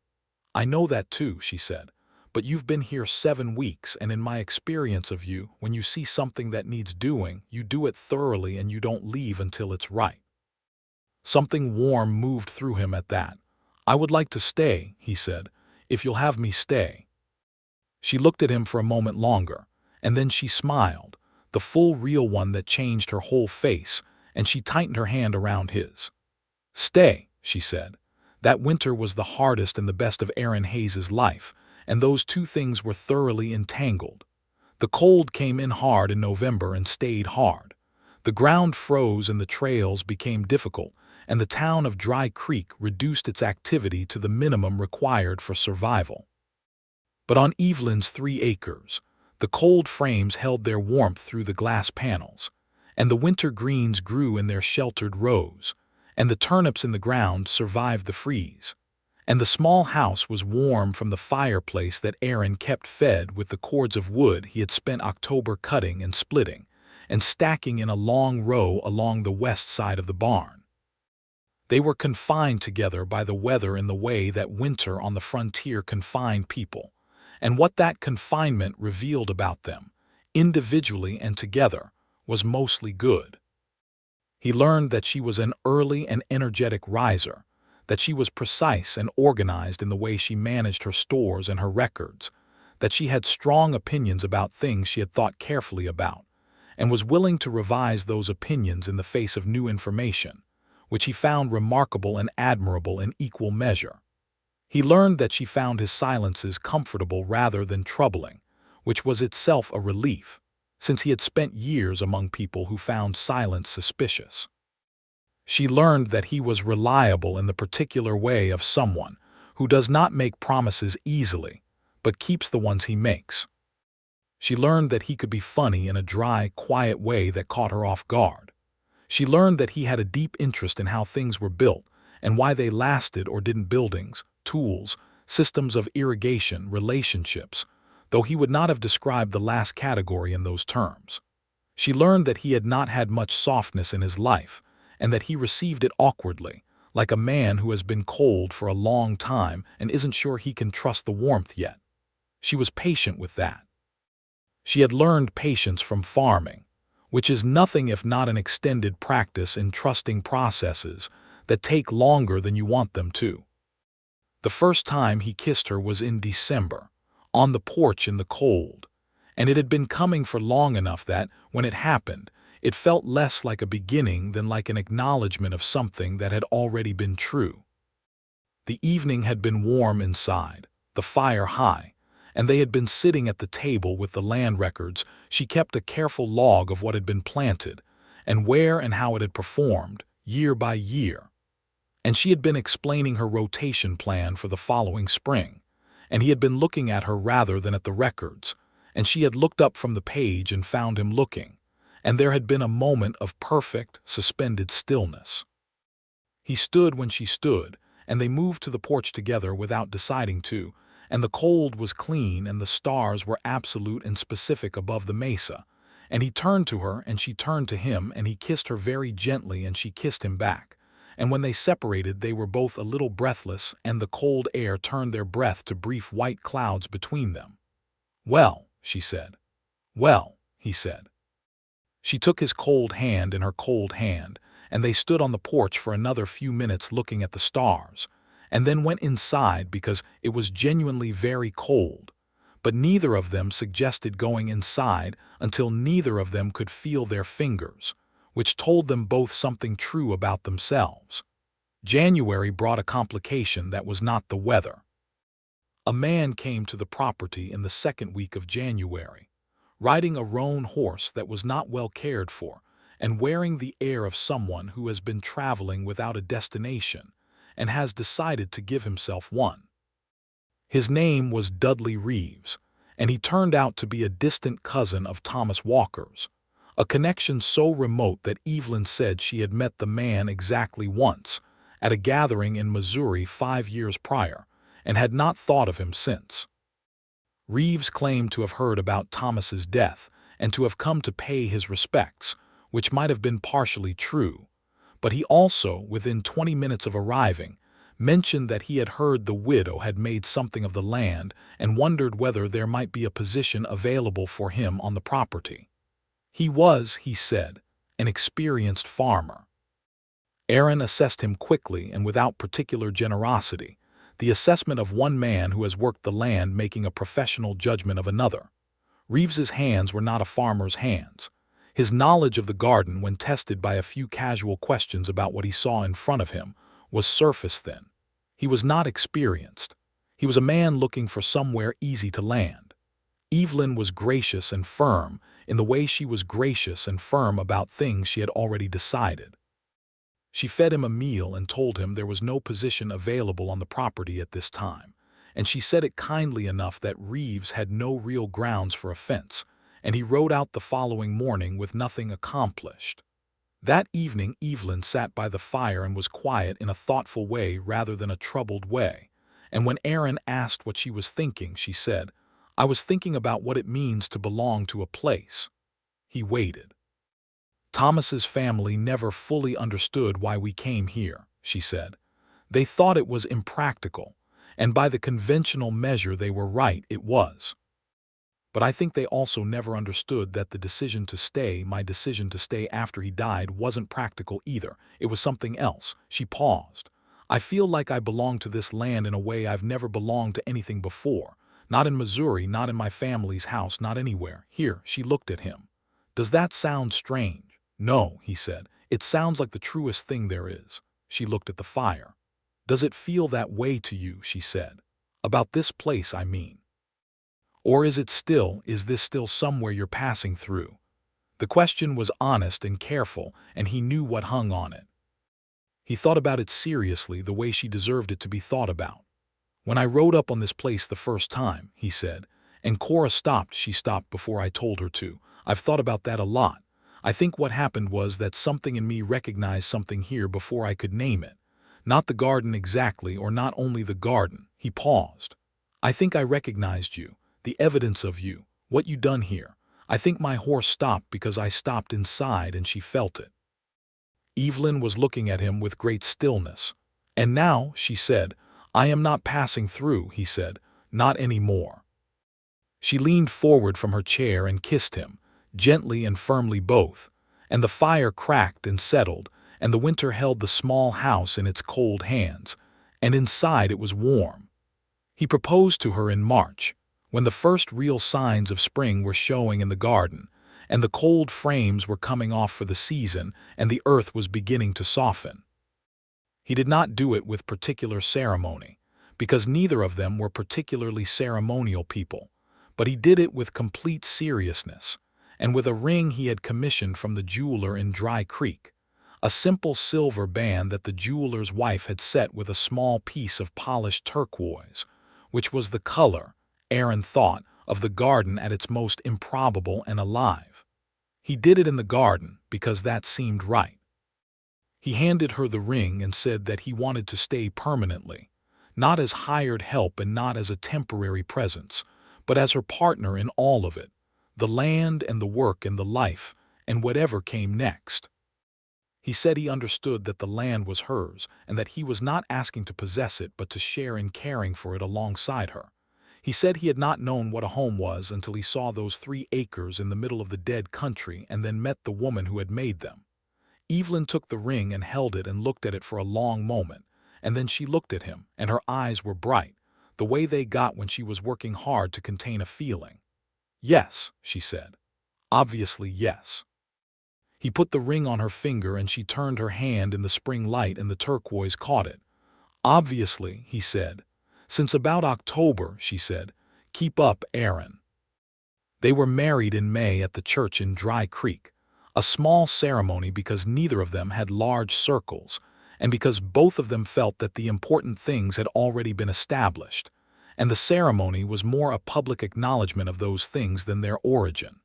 "I know that too," she said. "But you've been here 7 weeks, and in my experience of you, when you see something that needs doing, you do it thoroughly and you don't leave until it's right." Something warm moved through him at that. "I would like to stay," he said, "if you'll have me stay." She looked at him for a moment longer, and then she smiled, the full real one that changed her whole face, and she tightened her hand around his. "Stay," she said. That winter was the hardest and the best of Aaron Hayes's life, and those two things were thoroughly entangled. The cold came in hard in November and stayed hard. The ground froze and the trails became difficult, and the town of Dry Creek reduced its activity to the minimum required for survival. But on Evelyn's 3 acres, the cold frames held their warmth through the glass panels, and the winter greens grew in their sheltered rows, and the turnips in the ground survived the freeze. And the small house was warm from the fireplace that Aaron kept fed with the cords of wood he had spent October cutting and splitting, and stacking in a long row along the west side of the barn. They were confined together by the weather in the way that winter on the frontier confined people, and what that confinement revealed about them, individually and together, was mostly good. He learned that she was an early and energetic riser, that she was precise and organized in the way she managed her stores and her records, that she had strong opinions about things she had thought carefully about, and was willing to revise those opinions in the face of new information, which he found remarkable and admirable in equal measure. He learned that she found his silences comfortable rather than troubling, which was itself a relief, since he had spent years among people who found silence suspicious. She learned that he was reliable in the particular way of someone who does not make promises easily, but keeps the ones he makes. She learned that he could be funny in a dry, quiet way that caught her off guard. She learned that he had a deep interest in how things were built and why they lasted or didn't, buildings, tools, systems of irrigation, relationships, though he would not have described the last category in those terms. She learned that he had not had much softness in his life, and that he received it awkwardly, like a man who has been cold for a long time and isn't sure he can trust the warmth yet. She was patient with that. She had learned patience from farming, which is nothing if not an extended practice in trusting processes that take longer than you want them to. The first time he kissed her was in December, on the porch in the cold, and it had been coming for long enough that, when it happened, it felt less like a beginning than like an acknowledgement of something that had already been true. The evening had been warm inside, the fire high, and they had been sitting at the table with the land records. She kept a careful log of what had been planted, and where and how it had performed, year by year. And she had been explaining her rotation plan for the following spring, and he had been looking at her rather than at the records, and she had looked up from the page and found him looking, and there had been a moment of perfect, suspended stillness. He stood when she stood, and they moved to the porch together without deciding to, and the cold was clean and the stars were absolute and specific above the mesa, and he turned to her and she turned to him, and he kissed her very gently and she kissed him back, and when they separated they were both a little breathless, and the cold air turned their breath to brief white clouds between them. "Well," she said. "Well," he said. She took his cold hand in her cold hand, and they stood on the porch for another few minutes looking at the stars, and then went inside because it was genuinely very cold, but neither of them suggested going inside until neither of them could feel their fingers, which told them both something true about themselves. January brought a complication that was not the weather. A man came to the property in the second week of January, riding a roan horse that was not well cared for, and wearing the air of someone who has been traveling without a destination and has decided to give himself one. His name was Dudley Reeves, and he turned out to be a distant cousin of Thomas Walker's, a connection so remote that Evelyn said she had met the man exactly once, at a gathering in Missouri 5 years prior, and had not thought of him since. Reeves claimed to have heard about Thomas's death and to have come to pay his respects, which might have been partially true, but he also, within 20 minutes of arriving, mentioned that he had heard the widow had made something of the land and wondered whether there might be a position available for him on the property. He was, he said, an experienced farmer. Aaron assessed him quickly and without particular generosity, the assessment of one man who has worked the land making a professional judgment of another. Reeves's hands were not a farmer's hands. His knowledge of the garden, when tested by a few casual questions about what he saw in front of him, was surface-thin. He was not experienced. He was a man looking for somewhere easy to land. Evelyn was gracious and firm in the way she was gracious and firm about things she had already decided. She fed him a meal and told him there was no position available on the property at this time, and she said it kindly enough that Reeves had no real grounds for offense, and he rode out the following morning with nothing accomplished. That evening Evelyn sat by the fire and was quiet in a thoughtful way rather than a troubled way, and when Aaron asked what she was thinking, she said, "I was thinking about what it means to belong to a place." He waited. "Thomas's family never fully understood why we came here," she said. "They thought it was impractical, and by the conventional measure they were right, it was. But I think they also never understood that the decision to stay, my decision to stay after he died, wasn't practical either. It was something else." She paused. "I feel like I belong to this land in a way I've never belonged to anything before. Not in Missouri, not in my family's house, not anywhere. Here," she looked at him. "Does that sound strange?" "No," he said. "It sounds like the truest thing there is." She looked at the fire. "Does it feel that way to you?" she said. "About this place, I mean. Or is this still somewhere you're passing through?" The question was honest and careful, and he knew what hung on it. He thought about it seriously, the way she deserved it to be thought about. "When I rode up on this place the first time," he said, and Cora stopped. She stopped before I told her to. "I've thought about that a lot. I think what happened was that something in me recognized something here before I could name it. Not the garden exactly, or not only the garden." He paused. "I think I recognized you, the evidence of you, what you done here. I think my horse stopped because I stopped inside and she felt it." Evelyn was looking at him with great stillness. "And now," she said, "I am not passing through," he said, "not any more." She leaned forward from her chair and kissed him, gently and firmly both, and the fire cracked and settled, and the winter held the small house in its cold hands, and inside it was warm. He proposed to her in March, when the first real signs of spring were showing in the garden, and the cold frames were coming off for the season, and the earth was beginning to soften. He did not do it with particular ceremony, because neither of them were particularly ceremonial people, but he did it with complete seriousness, and with a ring he had commissioned from the jeweler in Dry Creek, a simple silver band that the jeweler's wife had set with a small piece of polished turquoise, which was the color, Aaron thought, of the garden at its most improbable and alive. He did it in the garden because that seemed right. He handed her the ring and said that he wanted to stay permanently, not as hired help and not as a temporary presence, but as her partner in all of it, the land and the work and the life, and whatever came next. He said he understood that the land was hers and that he was not asking to possess it but to share in caring for it alongside her. He said he had not known what a home was until he saw those 3 acres in the middle of the dead country and then met the woman who had made them. Evelyn took the ring and held it and looked at it for a long moment, and then she looked at him, and her eyes were bright, the way they got when she was working hard to contain a feeling. "Yes," she said. "Obviously, yes." He put the ring on her finger and she turned her hand in the spring light and the turquoise caught it. "Obviously," he said. "Since about October," she said. "Keep up, Aaron." They were married in May at the church in Dry Creek, a small ceremony because neither of them had large circles, and because both of them felt that the important things had already been established, and the ceremony was more a public acknowledgement of those things than their origin.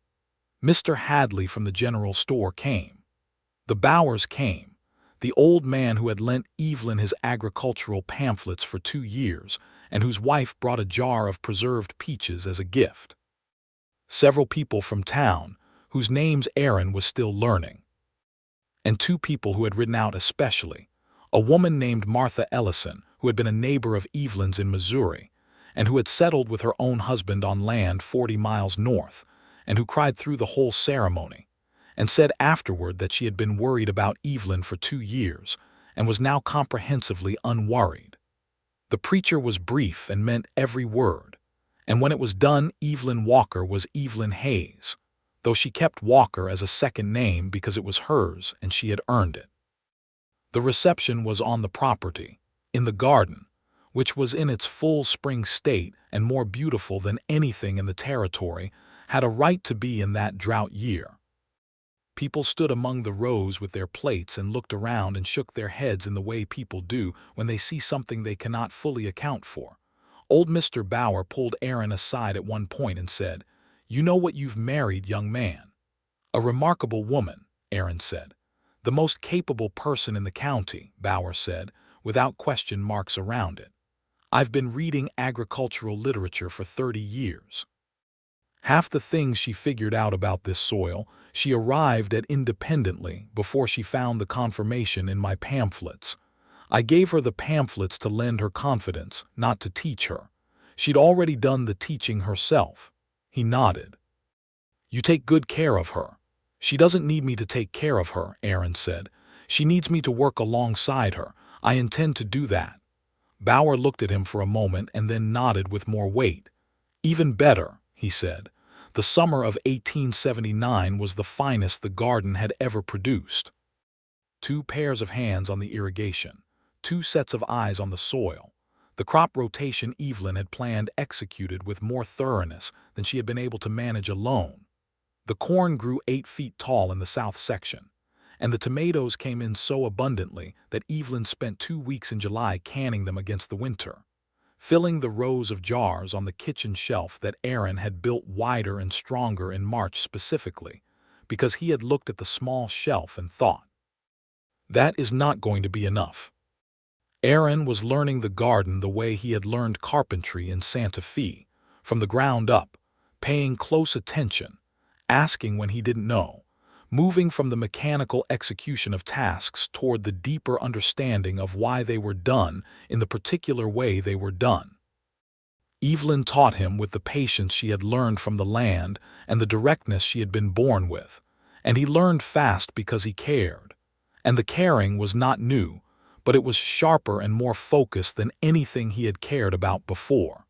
Mr. Hadley from the general store came. The Bowers came, the old man who had lent Evelyn his agricultural pamphlets for 2 years and whose wife brought a jar of preserved peaches as a gift. Several people from town, whose names Aaron was still learning. And 2 people who had ridden out especially, a woman named Martha Ellison, who had been a neighbor of Evelyn's in Missouri, and who had settled with her own husband on land 40 miles north, and who cried through the whole ceremony, and said afterward that she had been worried about Evelyn for 2 years, and was now comprehensively unworried. The preacher was brief and meant every word, and when it was done, Evelyn Walker was Evelyn Hayes, though she kept Walker as a second name because it was hers and she had earned it. The reception was on the property, in the garden, which was in its full spring state and more beautiful than anything in the territory had a right to be in that drought year. People stood among the rows with their plates and looked around and shook their heads in the way people do when they see something they cannot fully account for. Old Mr. Bower pulled Aaron aside at one point and said, "You know what you've married, young man." "A remarkable woman," Aaron said. "The most capable person in the county," Bower said, without question marks around it. "I've been reading agricultural literature for 30 years. Half the things she figured out about this soil, she arrived at independently before she found the confirmation in my pamphlets. I gave her the pamphlets to lend her confidence, not to teach her. She'd already done the teaching herself." He nodded. "You take good care of her." "She doesn't need me to take care of her," Aaron said. "She needs me to work alongside her. I intend to do that." Bower looked at him for a moment and then nodded with more weight. "Even better," he said. "The summer of 1879 was the finest the garden had ever produced." 2 pairs of hands on the irrigation, 2 sets of eyes on the soil. The crop rotation Evelyn had planned executed with more thoroughness than she had been able to manage alone. The corn grew 8 feet tall in the south section, and the tomatoes came in so abundantly that Evelyn spent 2 weeks in July canning them against the winter, filling the rows of jars on the kitchen shelf that Aaron had built wider and stronger in March specifically, because he had looked at the small shelf and thought, "That is not going to be enough." Aaron was learning the garden the way he had learned carpentry in Santa Fe, from the ground up, paying close attention, asking when he didn't know, moving from the mechanical execution of tasks toward the deeper understanding of why they were done in the particular way they were done. Evelyn taught him with the patience she had learned from the land and the directness she had been born with, and he learned fast because he cared. And the caring was not new, but it was sharper and more focused than anything he had cared about before.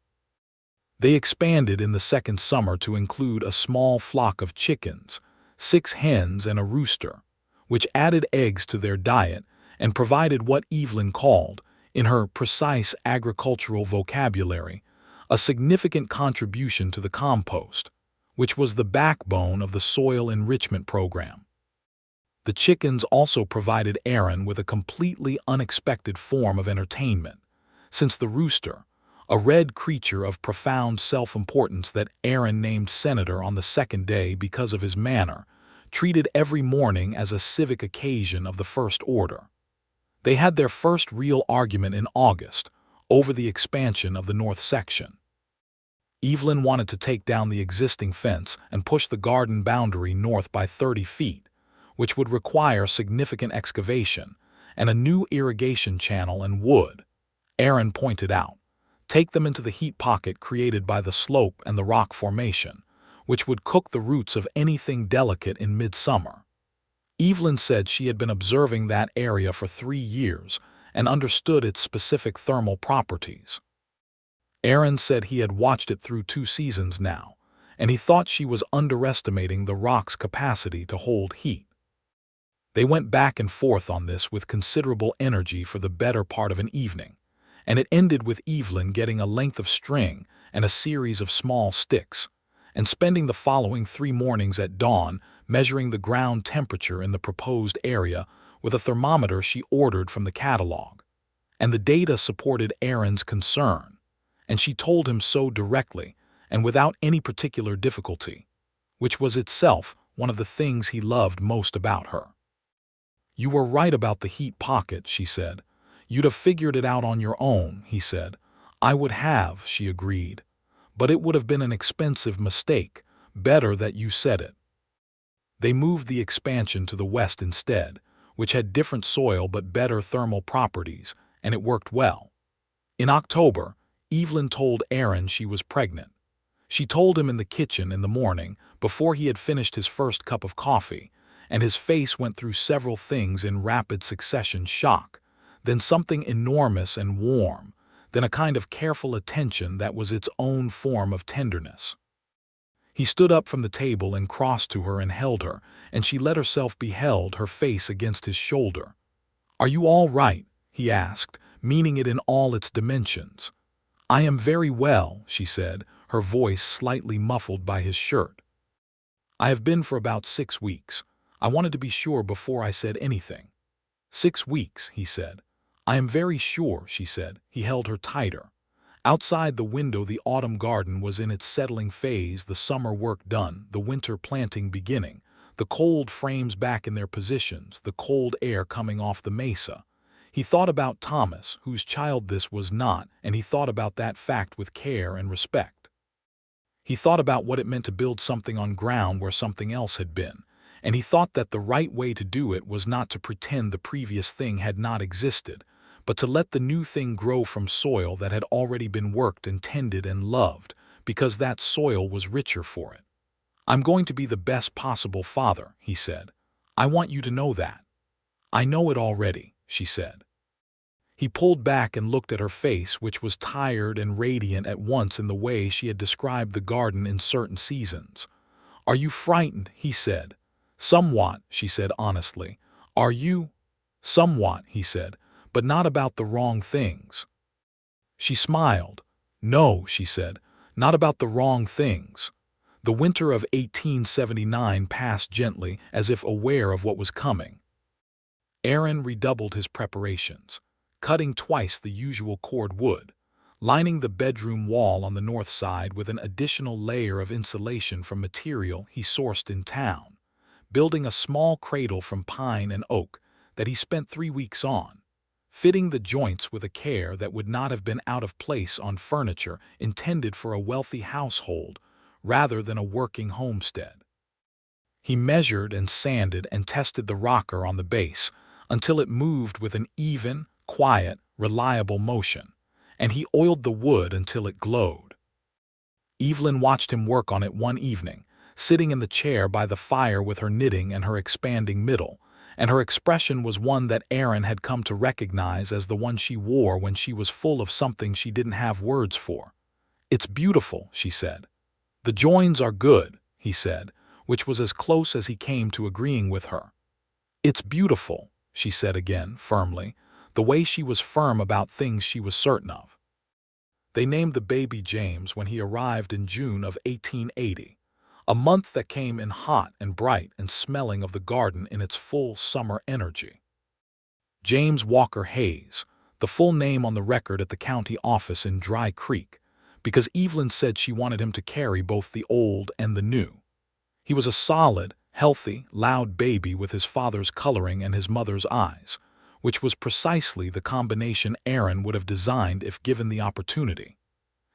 They expanded in the second summer to include a small flock of chickens, 6 hens and a rooster, which added eggs to their diet and provided what Evelyn called, in her precise agricultural vocabulary, a significant contribution to the compost, which was the backbone of the soil enrichment program. The chickens also provided Aaron with a completely unexpected form of entertainment, since the rooster, a red creature of profound self-importance that Aaron named Senator on the second day because of his manner, treated every morning as a civic occasion of the first order. They had their first real argument in August over the expansion of the north section. Evelyn wanted to take down the existing fence and push the garden boundary north by 30 feet, which would require significant excavation and a new irrigation channel and wood. Aaron pointed out, take them into the heat pocket created by the slope and the rock formation, which would cook the roots of anything delicate in midsummer. Evelyn said she had been observing that area for 3 years and understood its specific thermal properties. Aaron said he had watched it through 2 seasons now, and he thought she was underestimating the rock's capacity to hold heat. They went back and forth on this with considerable energy for the better part of an evening, and it ended with Evelyn getting a length of string and a series of small sticks, and spending the following 3 mornings at dawn measuring the ground temperature in the proposed area with a thermometer she ordered from the catalog. And the data supported Aaron's concern, and she told him so directly and without any particular difficulty, which was itself one of the things he loved most about her. "You were right about the heat pocket," she said. "You'd have figured it out on your own," he said. "I would have," she agreed. "But it would have been an expensive mistake. Better that you said it." They moved the expansion to the west instead, which had different soil but better thermal properties, and it worked well. In October, Evelyn told Aaron she was pregnant. She told him in the kitchen in the morning, before he had finished his first cup of coffee, and his face went through several things in rapid succession: shock, then something enormous and warm, then a kind of careful attention that was its own form of tenderness. He stood up from the table and crossed to her and held her, and she let herself be held, her face against his shoulder. "Are you all right?" he asked, meaning it in all its dimensions. "I am very well," she said, her voice slightly muffled by his shirt. "I have been for about 6 weeks. I wanted to be sure before I said anything." "6 weeks," he said. "I am very sure," she said. He held her tighter. Outside the window the autumn garden was in its settling phase, the summer work done, the winter planting beginning, the cold frames back in their positions, the cold air coming off the mesa. He thought about Thomas, whose child this was not, and he thought about that fact with care and respect. He thought about what it meant to build something on ground where something else had been, and he thought that the right way to do it was not to pretend the previous thing had not existed, but to let the new thing grow from soil that had already been worked and tended and loved, because that soil was richer for it. "I'm going to be the best possible father," he said. "I want you to know that." "I know it already," she said. He pulled back and looked at her face, which was tired and radiant at once in the way she had described the garden in certain seasons. "Are you frightened?" he said. "Somewhat," she said honestly. "Are you?" "Somewhat," he said, "but not about the wrong things." She smiled. "No," she said, "not about the wrong things." The winter of 1879 passed gently, as if aware of what was coming. Aaron redoubled his preparations, cutting twice the usual cord wood, lining the bedroom wall on the north side with an additional layer of insulation from material he sourced in town, building a small cradle from pine and oak that he spent 3 weeks on, fitting the joints with a care that would not have been out of place on furniture intended for a wealthy household rather than a working homestead. He measured and sanded and tested the rocker on the base until it moved with an even, quiet, reliable motion, and he oiled the wood until it glowed. Evelyn watched him work on it one evening, sitting in the chair by the fire with her knitting and her expanding middle, and her expression was one that Aaron had come to recognize as the one she wore when she was full of something she didn't have words for. "It's beautiful," she said. "The joins are good," he said, which was as close as he came to agreeing with her. "It's beautiful," she said again, firmly, the way she was firm about things she was certain of. They named the baby James when he arrived in June of 1880, a month that came in hot and bright and smelling of the garden in its full summer energy. James Walker Hayes, the full name on the record at the county office in Dry Creek, because Evelyn said she wanted him to carry both the old and the new. He was a solid, healthy, loud baby with his father's coloring and his mother's eyes, which was precisely the combination Aaron would have designed if given the opportunity.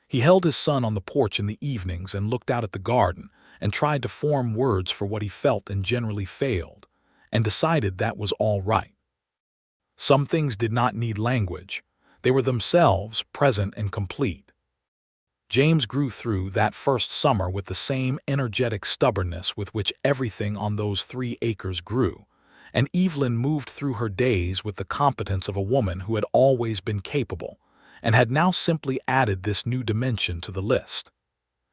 He held his son on the porch in the evenings and looked out at the garden and tried to form words for what he felt and generally failed, and decided that was all right. Some things did not need language. They were themselves present and complete. James grew through that first summer with the same energetic stubbornness with which everything on those 3 acres grew, and Evelyn moved through her days with the competence of a woman who had always been capable, and had now simply added this new dimension to the list.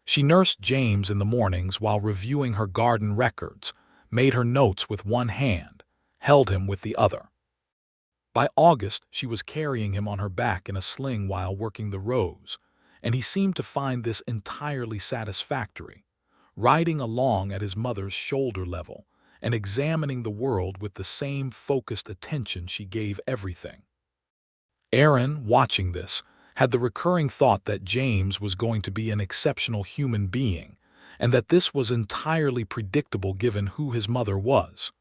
She nursed James in the mornings while reviewing her garden records, made her notes with one hand, held him with the other. By August, she was carrying him on her back in a sling while working the rows, and he seemed to find this entirely satisfactory, riding along at his mother's shoulder level and examining the world with the same focused attention she gave everything. Aaron, watching this, had the recurring thought that James was going to be an exceptional human being, and that this was entirely predictable given who his mother was.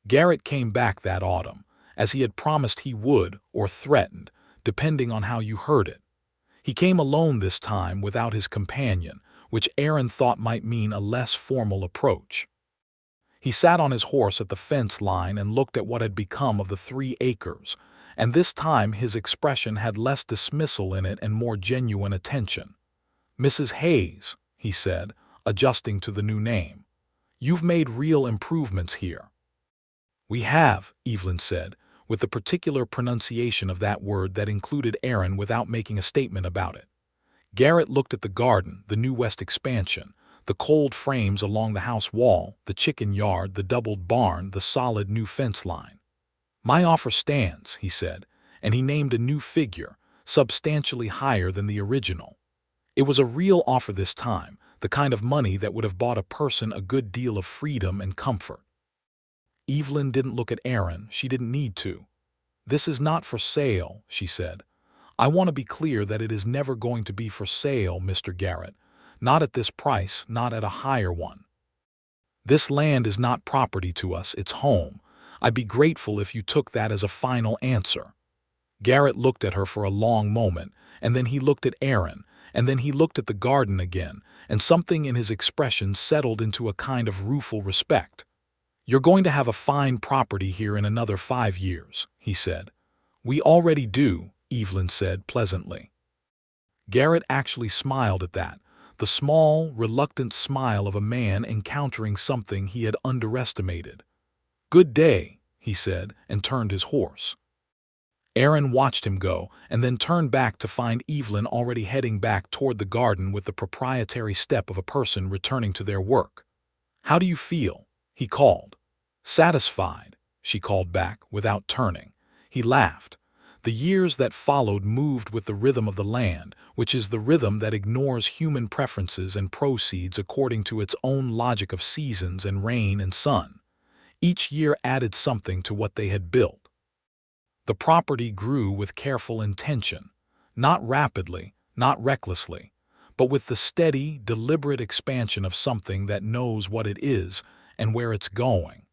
Garrett came back that autumn, as he had promised he would, or threatened, depending on how you heard it. He came alone this time without his companion, which Aaron thought might mean a less formal approach. He sat on his horse at the fence line and looked at what had become of the 3 acres, and this time his expression had less dismissal in it and more genuine attention. "Mrs. Hayes," he said, adjusting to the new name, "you've made real improvements here." "We have," Evelyn said, with the particular pronunciation of that word that included Aaron without making a statement about it. Garrett looked at the garden, the new west expansion, the cold frames along the house wall, the chicken yard, the doubled barn, the solid new fence line. "My offer stands," he said, and he named a new figure, substantially higher than the original. It was a real offer this time, the kind of money that would have bought a person a good deal of freedom and comfort. Evelyn didn't look at Aaron. She didn't need to. "This is not for sale," she said. "I want to be clear that it is never going to be for sale, Mr. Garrett. Not at this price, not at a higher one. This land is not property to us, it's home. I'd be grateful if you took that as a final answer." Garrett looked at her for a long moment, and then he looked at Aaron, and then he looked at the garden again, and something in his expression settled into a kind of rueful respect. "You're going to have a fine property here in another 5 years, he said. "We already do," Evelyn said pleasantly. Garrett actually smiled at that, the small, reluctant smile of a man encountering something he had underestimated. "Good day," he said, and turned his horse. Aaron watched him go, and then turned back to find Evelyn already heading back toward the garden with the proprietary step of a person returning to their work. "How do you feel?" he called. "Satisfied," she called back, without turning. He laughed. The years that followed moved with the rhythm of the land, which is the rhythm that ignores human preferences and proceeds according to its own logic of seasons and rain and sun. Each year added something to what they had built. The property grew with careful intention, not rapidly, not recklessly, but with the steady, deliberate expansion of something that knows what it is and where it's going.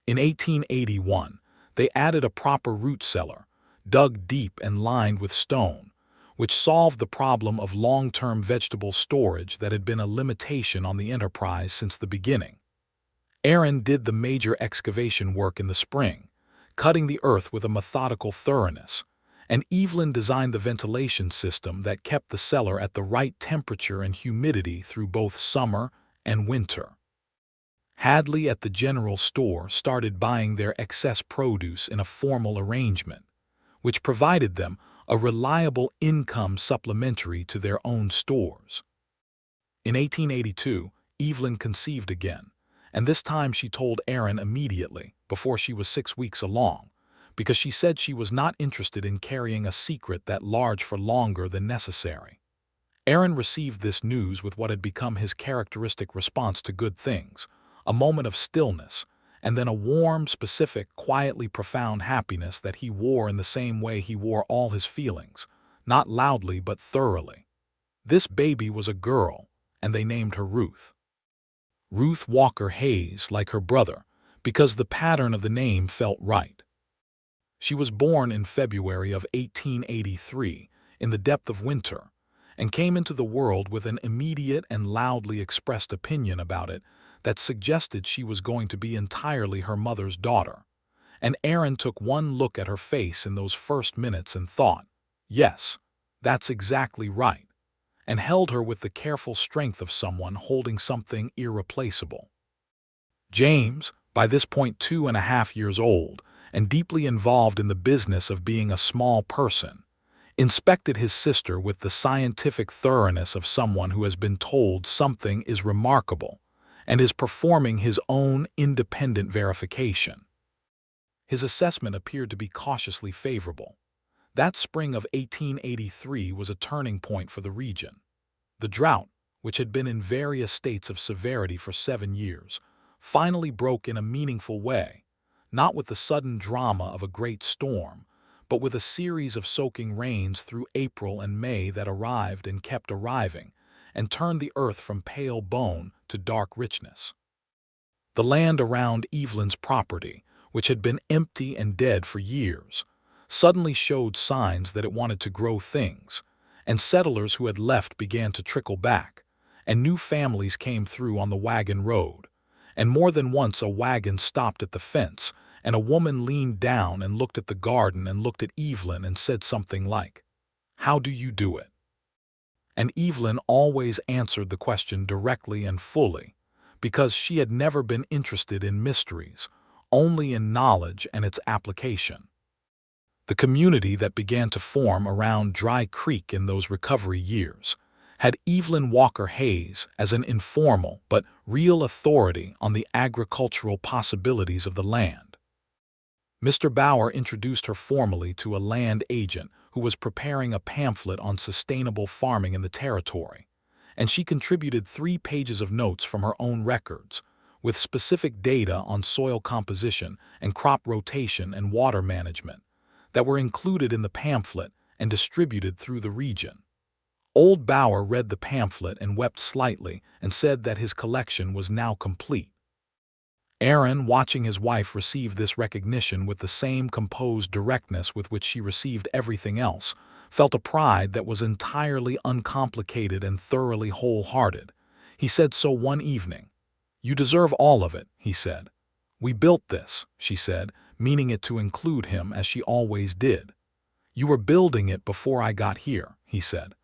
In 1881, they added a proper root cellar, dug deep and lined with stone, which solved the problem of long-term vegetable storage that had been a limitation on the enterprise since the beginning. Aaron did the major excavation work in the spring, cutting the earth with a methodical thoroughness, and Evelyn designed the ventilation system that kept the cellar at the right temperature and humidity through both summer and winter. Hadley at the general store started buying their excess produce in a formal arrangement, which provided them a reliable income supplementary to their own stores. In 1882, Evelyn conceived again, and this time she told Aaron immediately, before she was 6 weeks along, because she said she was not interested in carrying a secret that large for longer than necessary. Aaron received this news with what had become his characteristic response to good things, a moment of stillness, and then a warm, specific, quietly profound happiness that he wore in the same way he wore all his feelings, not loudly but thoroughly. This baby was a girl, and they named her Ruth. Ruth Walker Hayes, like her brother, because the pattern of the name felt right. She was born in February of 1883, in the depth of winter, and came into the world with an immediate and loudly expressed opinion about it that suggested she was going to be entirely her mother's daughter. And Aaron took one look at her face in those first minutes and thought, yes, that's exactly right, and held her with the careful strength of someone holding something irreplaceable. James, by this point 2.5 years old, and deeply involved in the business of being a small person, inspected his sister with the scientific thoroughness of someone who has been told something is remarkable and is performing his own independent verification. His assessment appeared to be cautiously favorable. That spring of 1883 was a turning point for the region. The drought, which had been in various states of severity for 7 years, finally broke in a meaningful way, not with the sudden drama of a great storm, but with a series of soaking rains through April and May that arrived and kept arriving, and turned the earth from pale bone to dark richness. The land around Evelyn's property, which had been empty and dead for years, suddenly showed signs that it wanted to grow things, and settlers who had left began to trickle back, and new families came through on the wagon road, and more than once a wagon stopped at the fence, and a woman leaned down and looked at the garden and looked at Evelyn and said something like, "How do you do it?" And Evelyn always answered the question directly and fully, because she had never been interested in mysteries, only in knowledge and its application. The community that began to form around Dry Creek in those recovery years had Evelyn Walker Hayes as an informal but real authority on the agricultural possibilities of the land. Mr. Bauer introduced her formally to a land agent who was preparing a pamphlet on sustainable farming in the territory, and she contributed 3 pages of notes from her own records, with specific data on soil composition and crop rotation and water management, that were included in the pamphlet and distributed through the region. Old Bauer read the pamphlet and wept slightly and said that his collection was now complete. Aaron, watching his wife receive this recognition with the same composed directness with which she received everything else, felt a pride that was entirely uncomplicated and thoroughly wholehearted. He said so one evening. "You deserve all of it," he said. "We built this," she said, meaning it to include him as she always did. "You were building it before I got here," he said.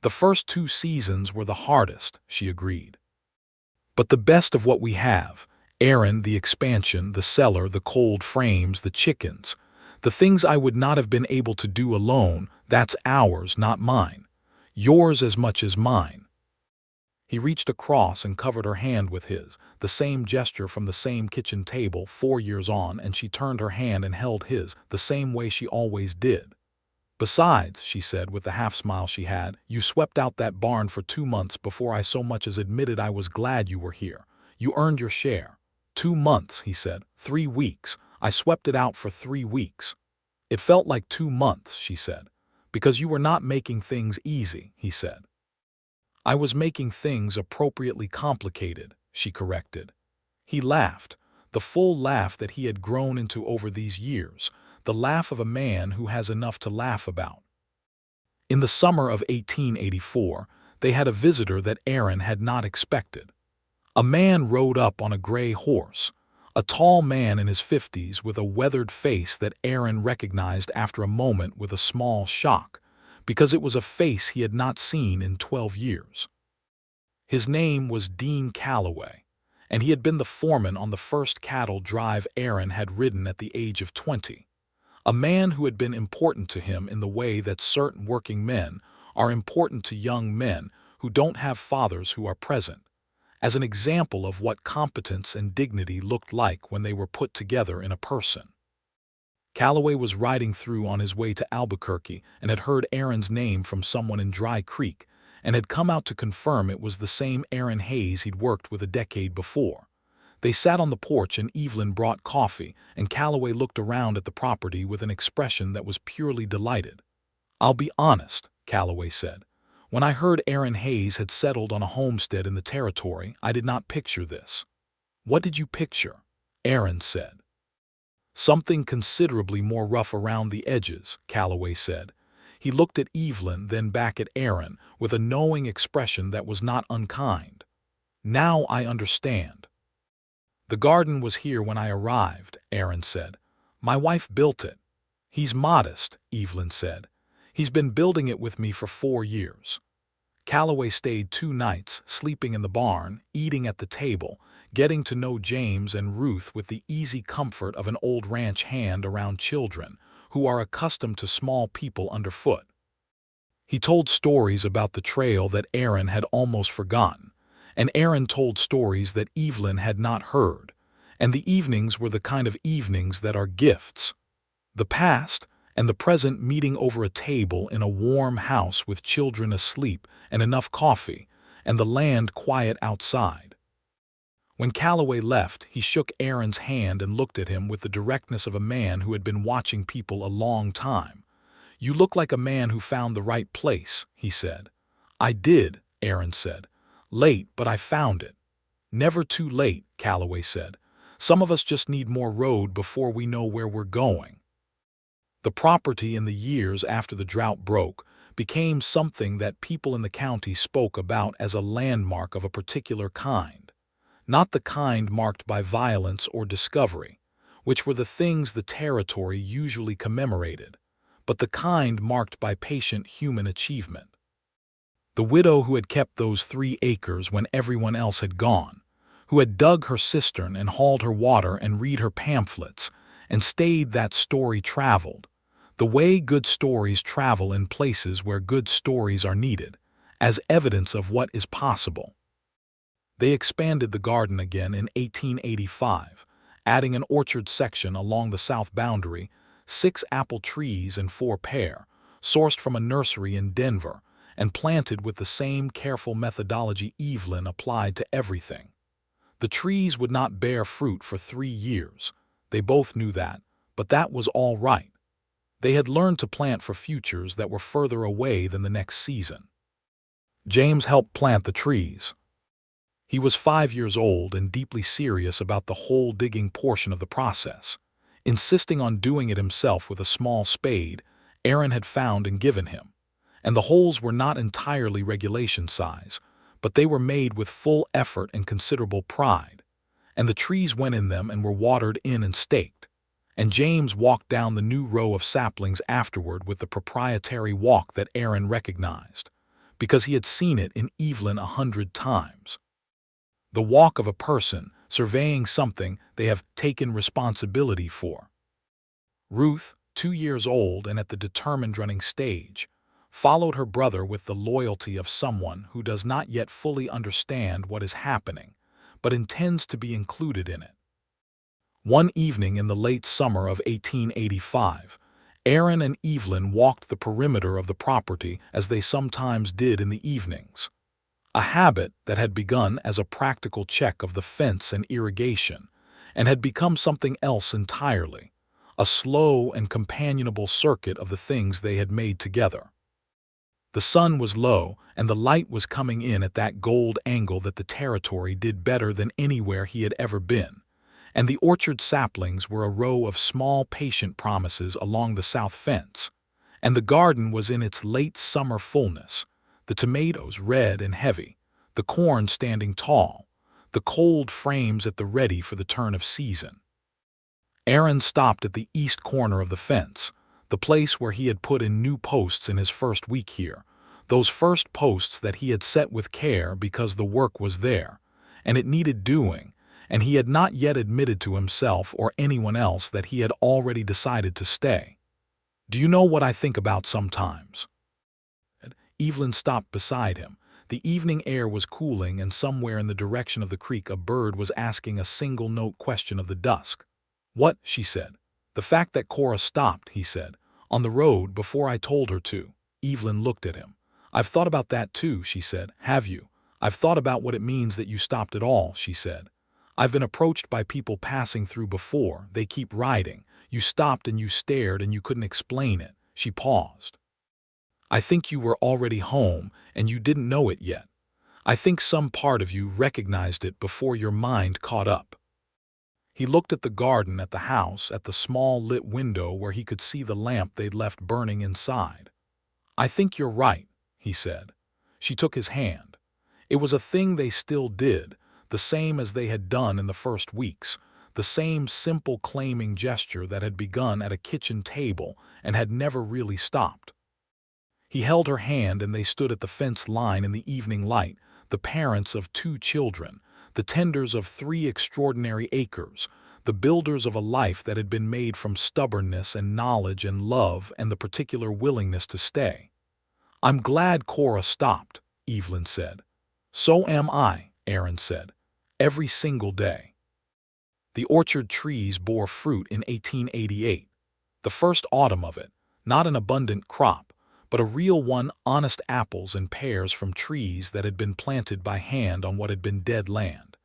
"The first 2 seasons were the hardest," she agreed. "But the best of what we have, Aaron, the expansion, the cellar, the cold frames, the chickens, the things I would not have been able to do alone, that's ours, not mine. Yours as much as mine." He reached across and covered her hand with his, the same gesture from the same kitchen table 4 years on, and she turned her hand and held his, the same way she always did. "Besides," she said with the half-smile she had, "you swept out that barn for 2 months before I so much as admitted I was glad you were here. You earned your share." 2 months, he said. 3 weeks. I swept it out for 3 weeks. "It felt like 2 months, she said. "Because you were not making things easy," he said. "I was making things appropriately complicated," she corrected. He laughed, the full laugh that he had grown into over these years, the laugh of a man who has enough to laugh about. In the summer of 1884, they had a visitor that Aaron had not expected. A man rode up on a gray horse, a tall man in his 50s with a weathered face that Aaron recognized after a moment with a small shock, because it was a face he had not seen in 12 years. His name was Dean Calloway, and he had been the foreman on the first cattle drive Aaron had ridden at the age of 20, a man who had been important to him in the way that certain working men are important to young men who don't have fathers who are present, as an example of what competence and dignity looked like when they were put together in a person. Calloway was riding through on his way to Albuquerque and had heard Aaron's name from someone in Dry Creek and had come out to confirm it was the same Aaron Hayes he'd worked with a decade before. They sat on the porch and Evelyn brought coffee, and Calloway looked around at the property with an expression that was purely delighted. "I'll be honest," Calloway said. "When I heard Aaron Hayes had settled on a homestead in the territory, I did not picture this." "What did you picture?" Aaron said. "Something considerably more rough around the edges," Calloway said. He looked at Evelyn, then back at Aaron, with a knowing expression that was not unkind. "Now I understand." "The garden was here when I arrived," Aaron said. "My wife built it." "He's modest," Evelyn said. "He's been building it with me for 4 years." Calloway stayed 2 nights, sleeping in the barn, eating at the table, getting to know James and Ruth with the easy comfort of an old ranch hand around children who are accustomed to small people underfoot. He told stories about the trail that Aaron had almost forgotten, and Aaron told stories that Evelyn had not heard, and the evenings were the kind of evenings that are gifts. The past and the present meeting over a table in a warm house with children asleep and enough coffee, and the land quiet outside. When Calloway left, he shook Aaron's hand and looked at him with the directness of a man who had been watching people a long time. "You look like a man who found the right place," he said. "I did," Aaron said. "Late, but I found it." "Never too late," Calloway said. "Some of us just need more road before we know where we're going." The property in the years after the drought broke became something that people in the county spoke about as a landmark of a particular kind. Not the kind marked by violence or discovery, which were the things the territory usually commemorated, but the kind marked by patient human achievement. The widow who had kept those 3 acres when everyone else had gone, who had dug her cistern and hauled her water and read her pamphlets, and stayed that story traveled, the way good stories travel in places where good stories are needed, as evidence of what is possible. They expanded the garden again in 1885, adding an orchard section along the south boundary, 6 apple trees and 4 pear, sourced from a nursery in Denver, and planted with the same careful methodology Evelyn applied to everything. The trees would not bear fruit for 3 years. They both knew that, but that was all right. They had learned to plant for futures that were further away than the next season. James helped plant the trees. He was 5 years old and deeply serious about the hole digging portion of the process, insisting on doing it himself with a small spade Aaron had found and given him. And the holes were not entirely regulation size, but they were made with full effort and considerable pride. And the trees went in them and were watered in and staked. And James walked down the new row of saplings afterward with the proprietary walk that Aaron recognized, because he had seen it in Evelyn 100 times. The walk of a person surveying something they have taken responsibility for. Ruth, 2 years old and at the determined running stage, followed her brother with the loyalty of someone who does not yet fully understand what is happening, but intends to be included in it. One evening in the late summer of 1885, Aaron and Evelyn walked the perimeter of the property as they sometimes did in the evenings, a habit that had begun as a practical check of the fence and irrigation, and had become something else entirely, a slow and companionable circuit of the things they had made together. The sun was low, and the light was coming in at that gold angle that the territory did better than anywhere he had ever been, and the orchard saplings were a row of small patient promises along the south fence, and the garden was in its late summer fullness, the tomatoes red and heavy, the corn standing tall, the cold frames at the ready for the turn of season. Aaron stopped at the east corner of the fence, the place where he had put in new posts in his first week here, those first posts that he had set with care because the work was there, and it needed doing, and he had not yet admitted to himself or anyone else that he had already decided to stay. "Do you know what I think about sometimes?" Evelyn stopped beside him. The evening air was cooling, and somewhere in the direction of the creek a bird was asking a single-note question of the dusk. "What?" she said. "The fact that Cora stopped," he said, "on the road before I told her to." Evelyn looked at him. "I've thought about that too," she said. "Have you?" "I've thought about what it means that you stopped at all," she said. "I've been approached by people passing through before. They keep riding. You stopped and you stared and you couldn't explain it." She paused. "I think you were already home and you didn't know it yet. I think some part of you recognized it before your mind caught up." He looked at the garden, at the house, at the small lit window where he could see the lamp they'd left burning inside. "I think you're right," he said. She took his hand. It was a thing they still did, the same as they had done in the first weeks, the same simple claiming gesture that had begun at a kitchen table and had never really stopped. He held her hand and they stood at the fence line in the evening light, the parents of 2 children, the tenders of 3 extraordinary acres, the builders of a life that had been made from stubbornness and knowledge and love and the particular willingness to stay. "I'm glad Cora stopped," Evelyn said. "So am I," Aaron said. "Every single day." The orchard trees bore fruit in 1888, the first autumn of it, not an abundant crop, but a real one, honest apples and pears from trees that had been planted by hand on what had been dead land,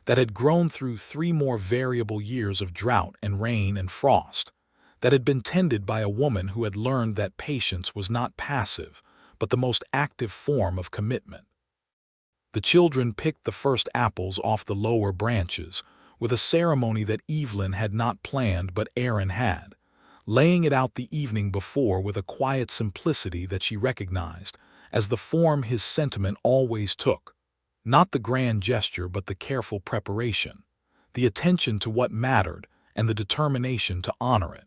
that had grown through 3 more variable years of drought and rain and frost, that had been tended by a woman who had learned that patience was not passive, but the most active form of commitment. The children picked the first apples off the lower branches, with a ceremony that Evelyn had not planned but Aaron had, laying it out the evening before with a quiet simplicity that she recognized as the form his sentiment always took. Not the grand gesture but the careful preparation, the attention to what mattered and the determination to honor it.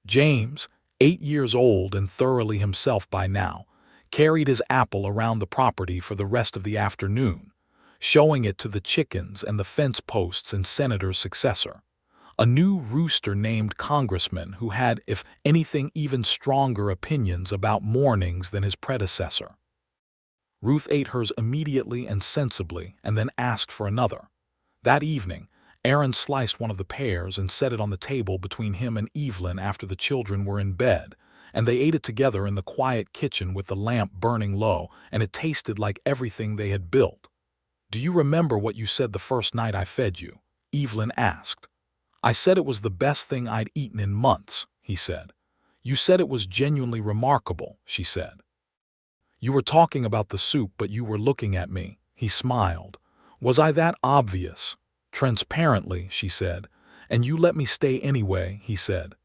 James, 8 years old and thoroughly himself by now, carried his apple around the property for the rest of the afternoon, showing it to the chickens and the fence posts and senator's successor, a new rooster named Congressman who had, if anything, even stronger opinions about mornings than his predecessor. Ruth ate hers immediately and sensibly and then asked for another. That evening, Aaron sliced one of the pears and set it on the table between him and Evelyn after the children were in bed, and they ate it together in the quiet kitchen with the lamp burning low, and it tasted like everything they had built. "Do you remember what you said the first night I fed you?" Evelyn asked. "I said it was the best thing I'd eaten in months," he said. "You said it was genuinely remarkable," she said. "You were talking about the soup, but you were looking at me," he smiled. "Was I that obvious?" "Transparently," she said. "And you let me stay anyway," he said.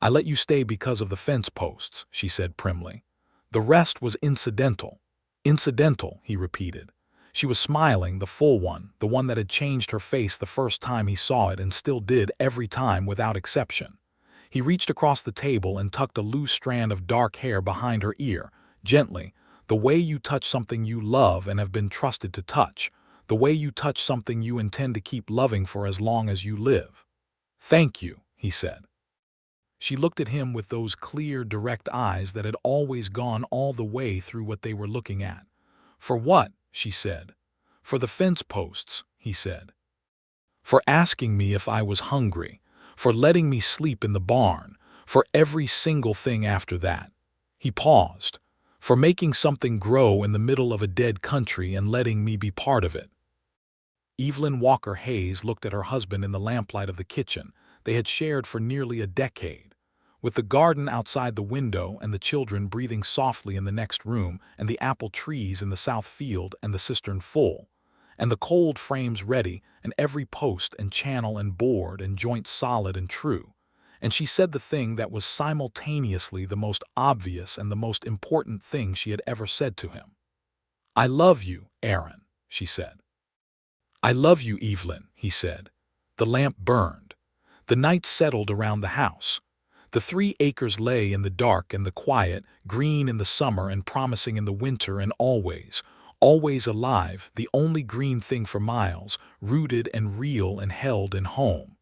"I let you stay because of the fence posts," she said primly. "The rest was incidental." "Incidental," he repeated. She was smiling, the full one, the one that had changed her face the first time he saw it and still did every time without exception. He reached across the table and tucked a loose strand of dark hair behind her ear, gently, the way you touch something you love and have been trusted to touch, the way you touch something you intend to keep loving for as long as you live. "Thank you," he said. She looked at him with those clear, direct eyes that had always gone all the way through what they were looking at. "For what?" she said. "For the fence posts," he said. "For asking me if I was hungry, for letting me sleep in the barn, for every single thing after that." He paused. "For making something grow in the middle of a dead country and letting me be part of it." Evelyn Walker Hayes looked at her husband in the lamplight of the kitchen they had shared for nearly a decade, with the garden outside the window and the children breathing softly in the next room and the apple trees in the south field and the cistern full, and the cold frames ready and every post and channel and board and joint solid and true. And she said the thing that was simultaneously the most obvious and the most important thing she had ever said to him. "I love you, Aaron," she said. "I love you, Evelyn," he said. The lamp burned. The night settled around the house. The 3 acres lay in the dark and the quiet, green in the summer and promising in the winter, and always, always alive, the only green thing for miles, rooted and real and held in home.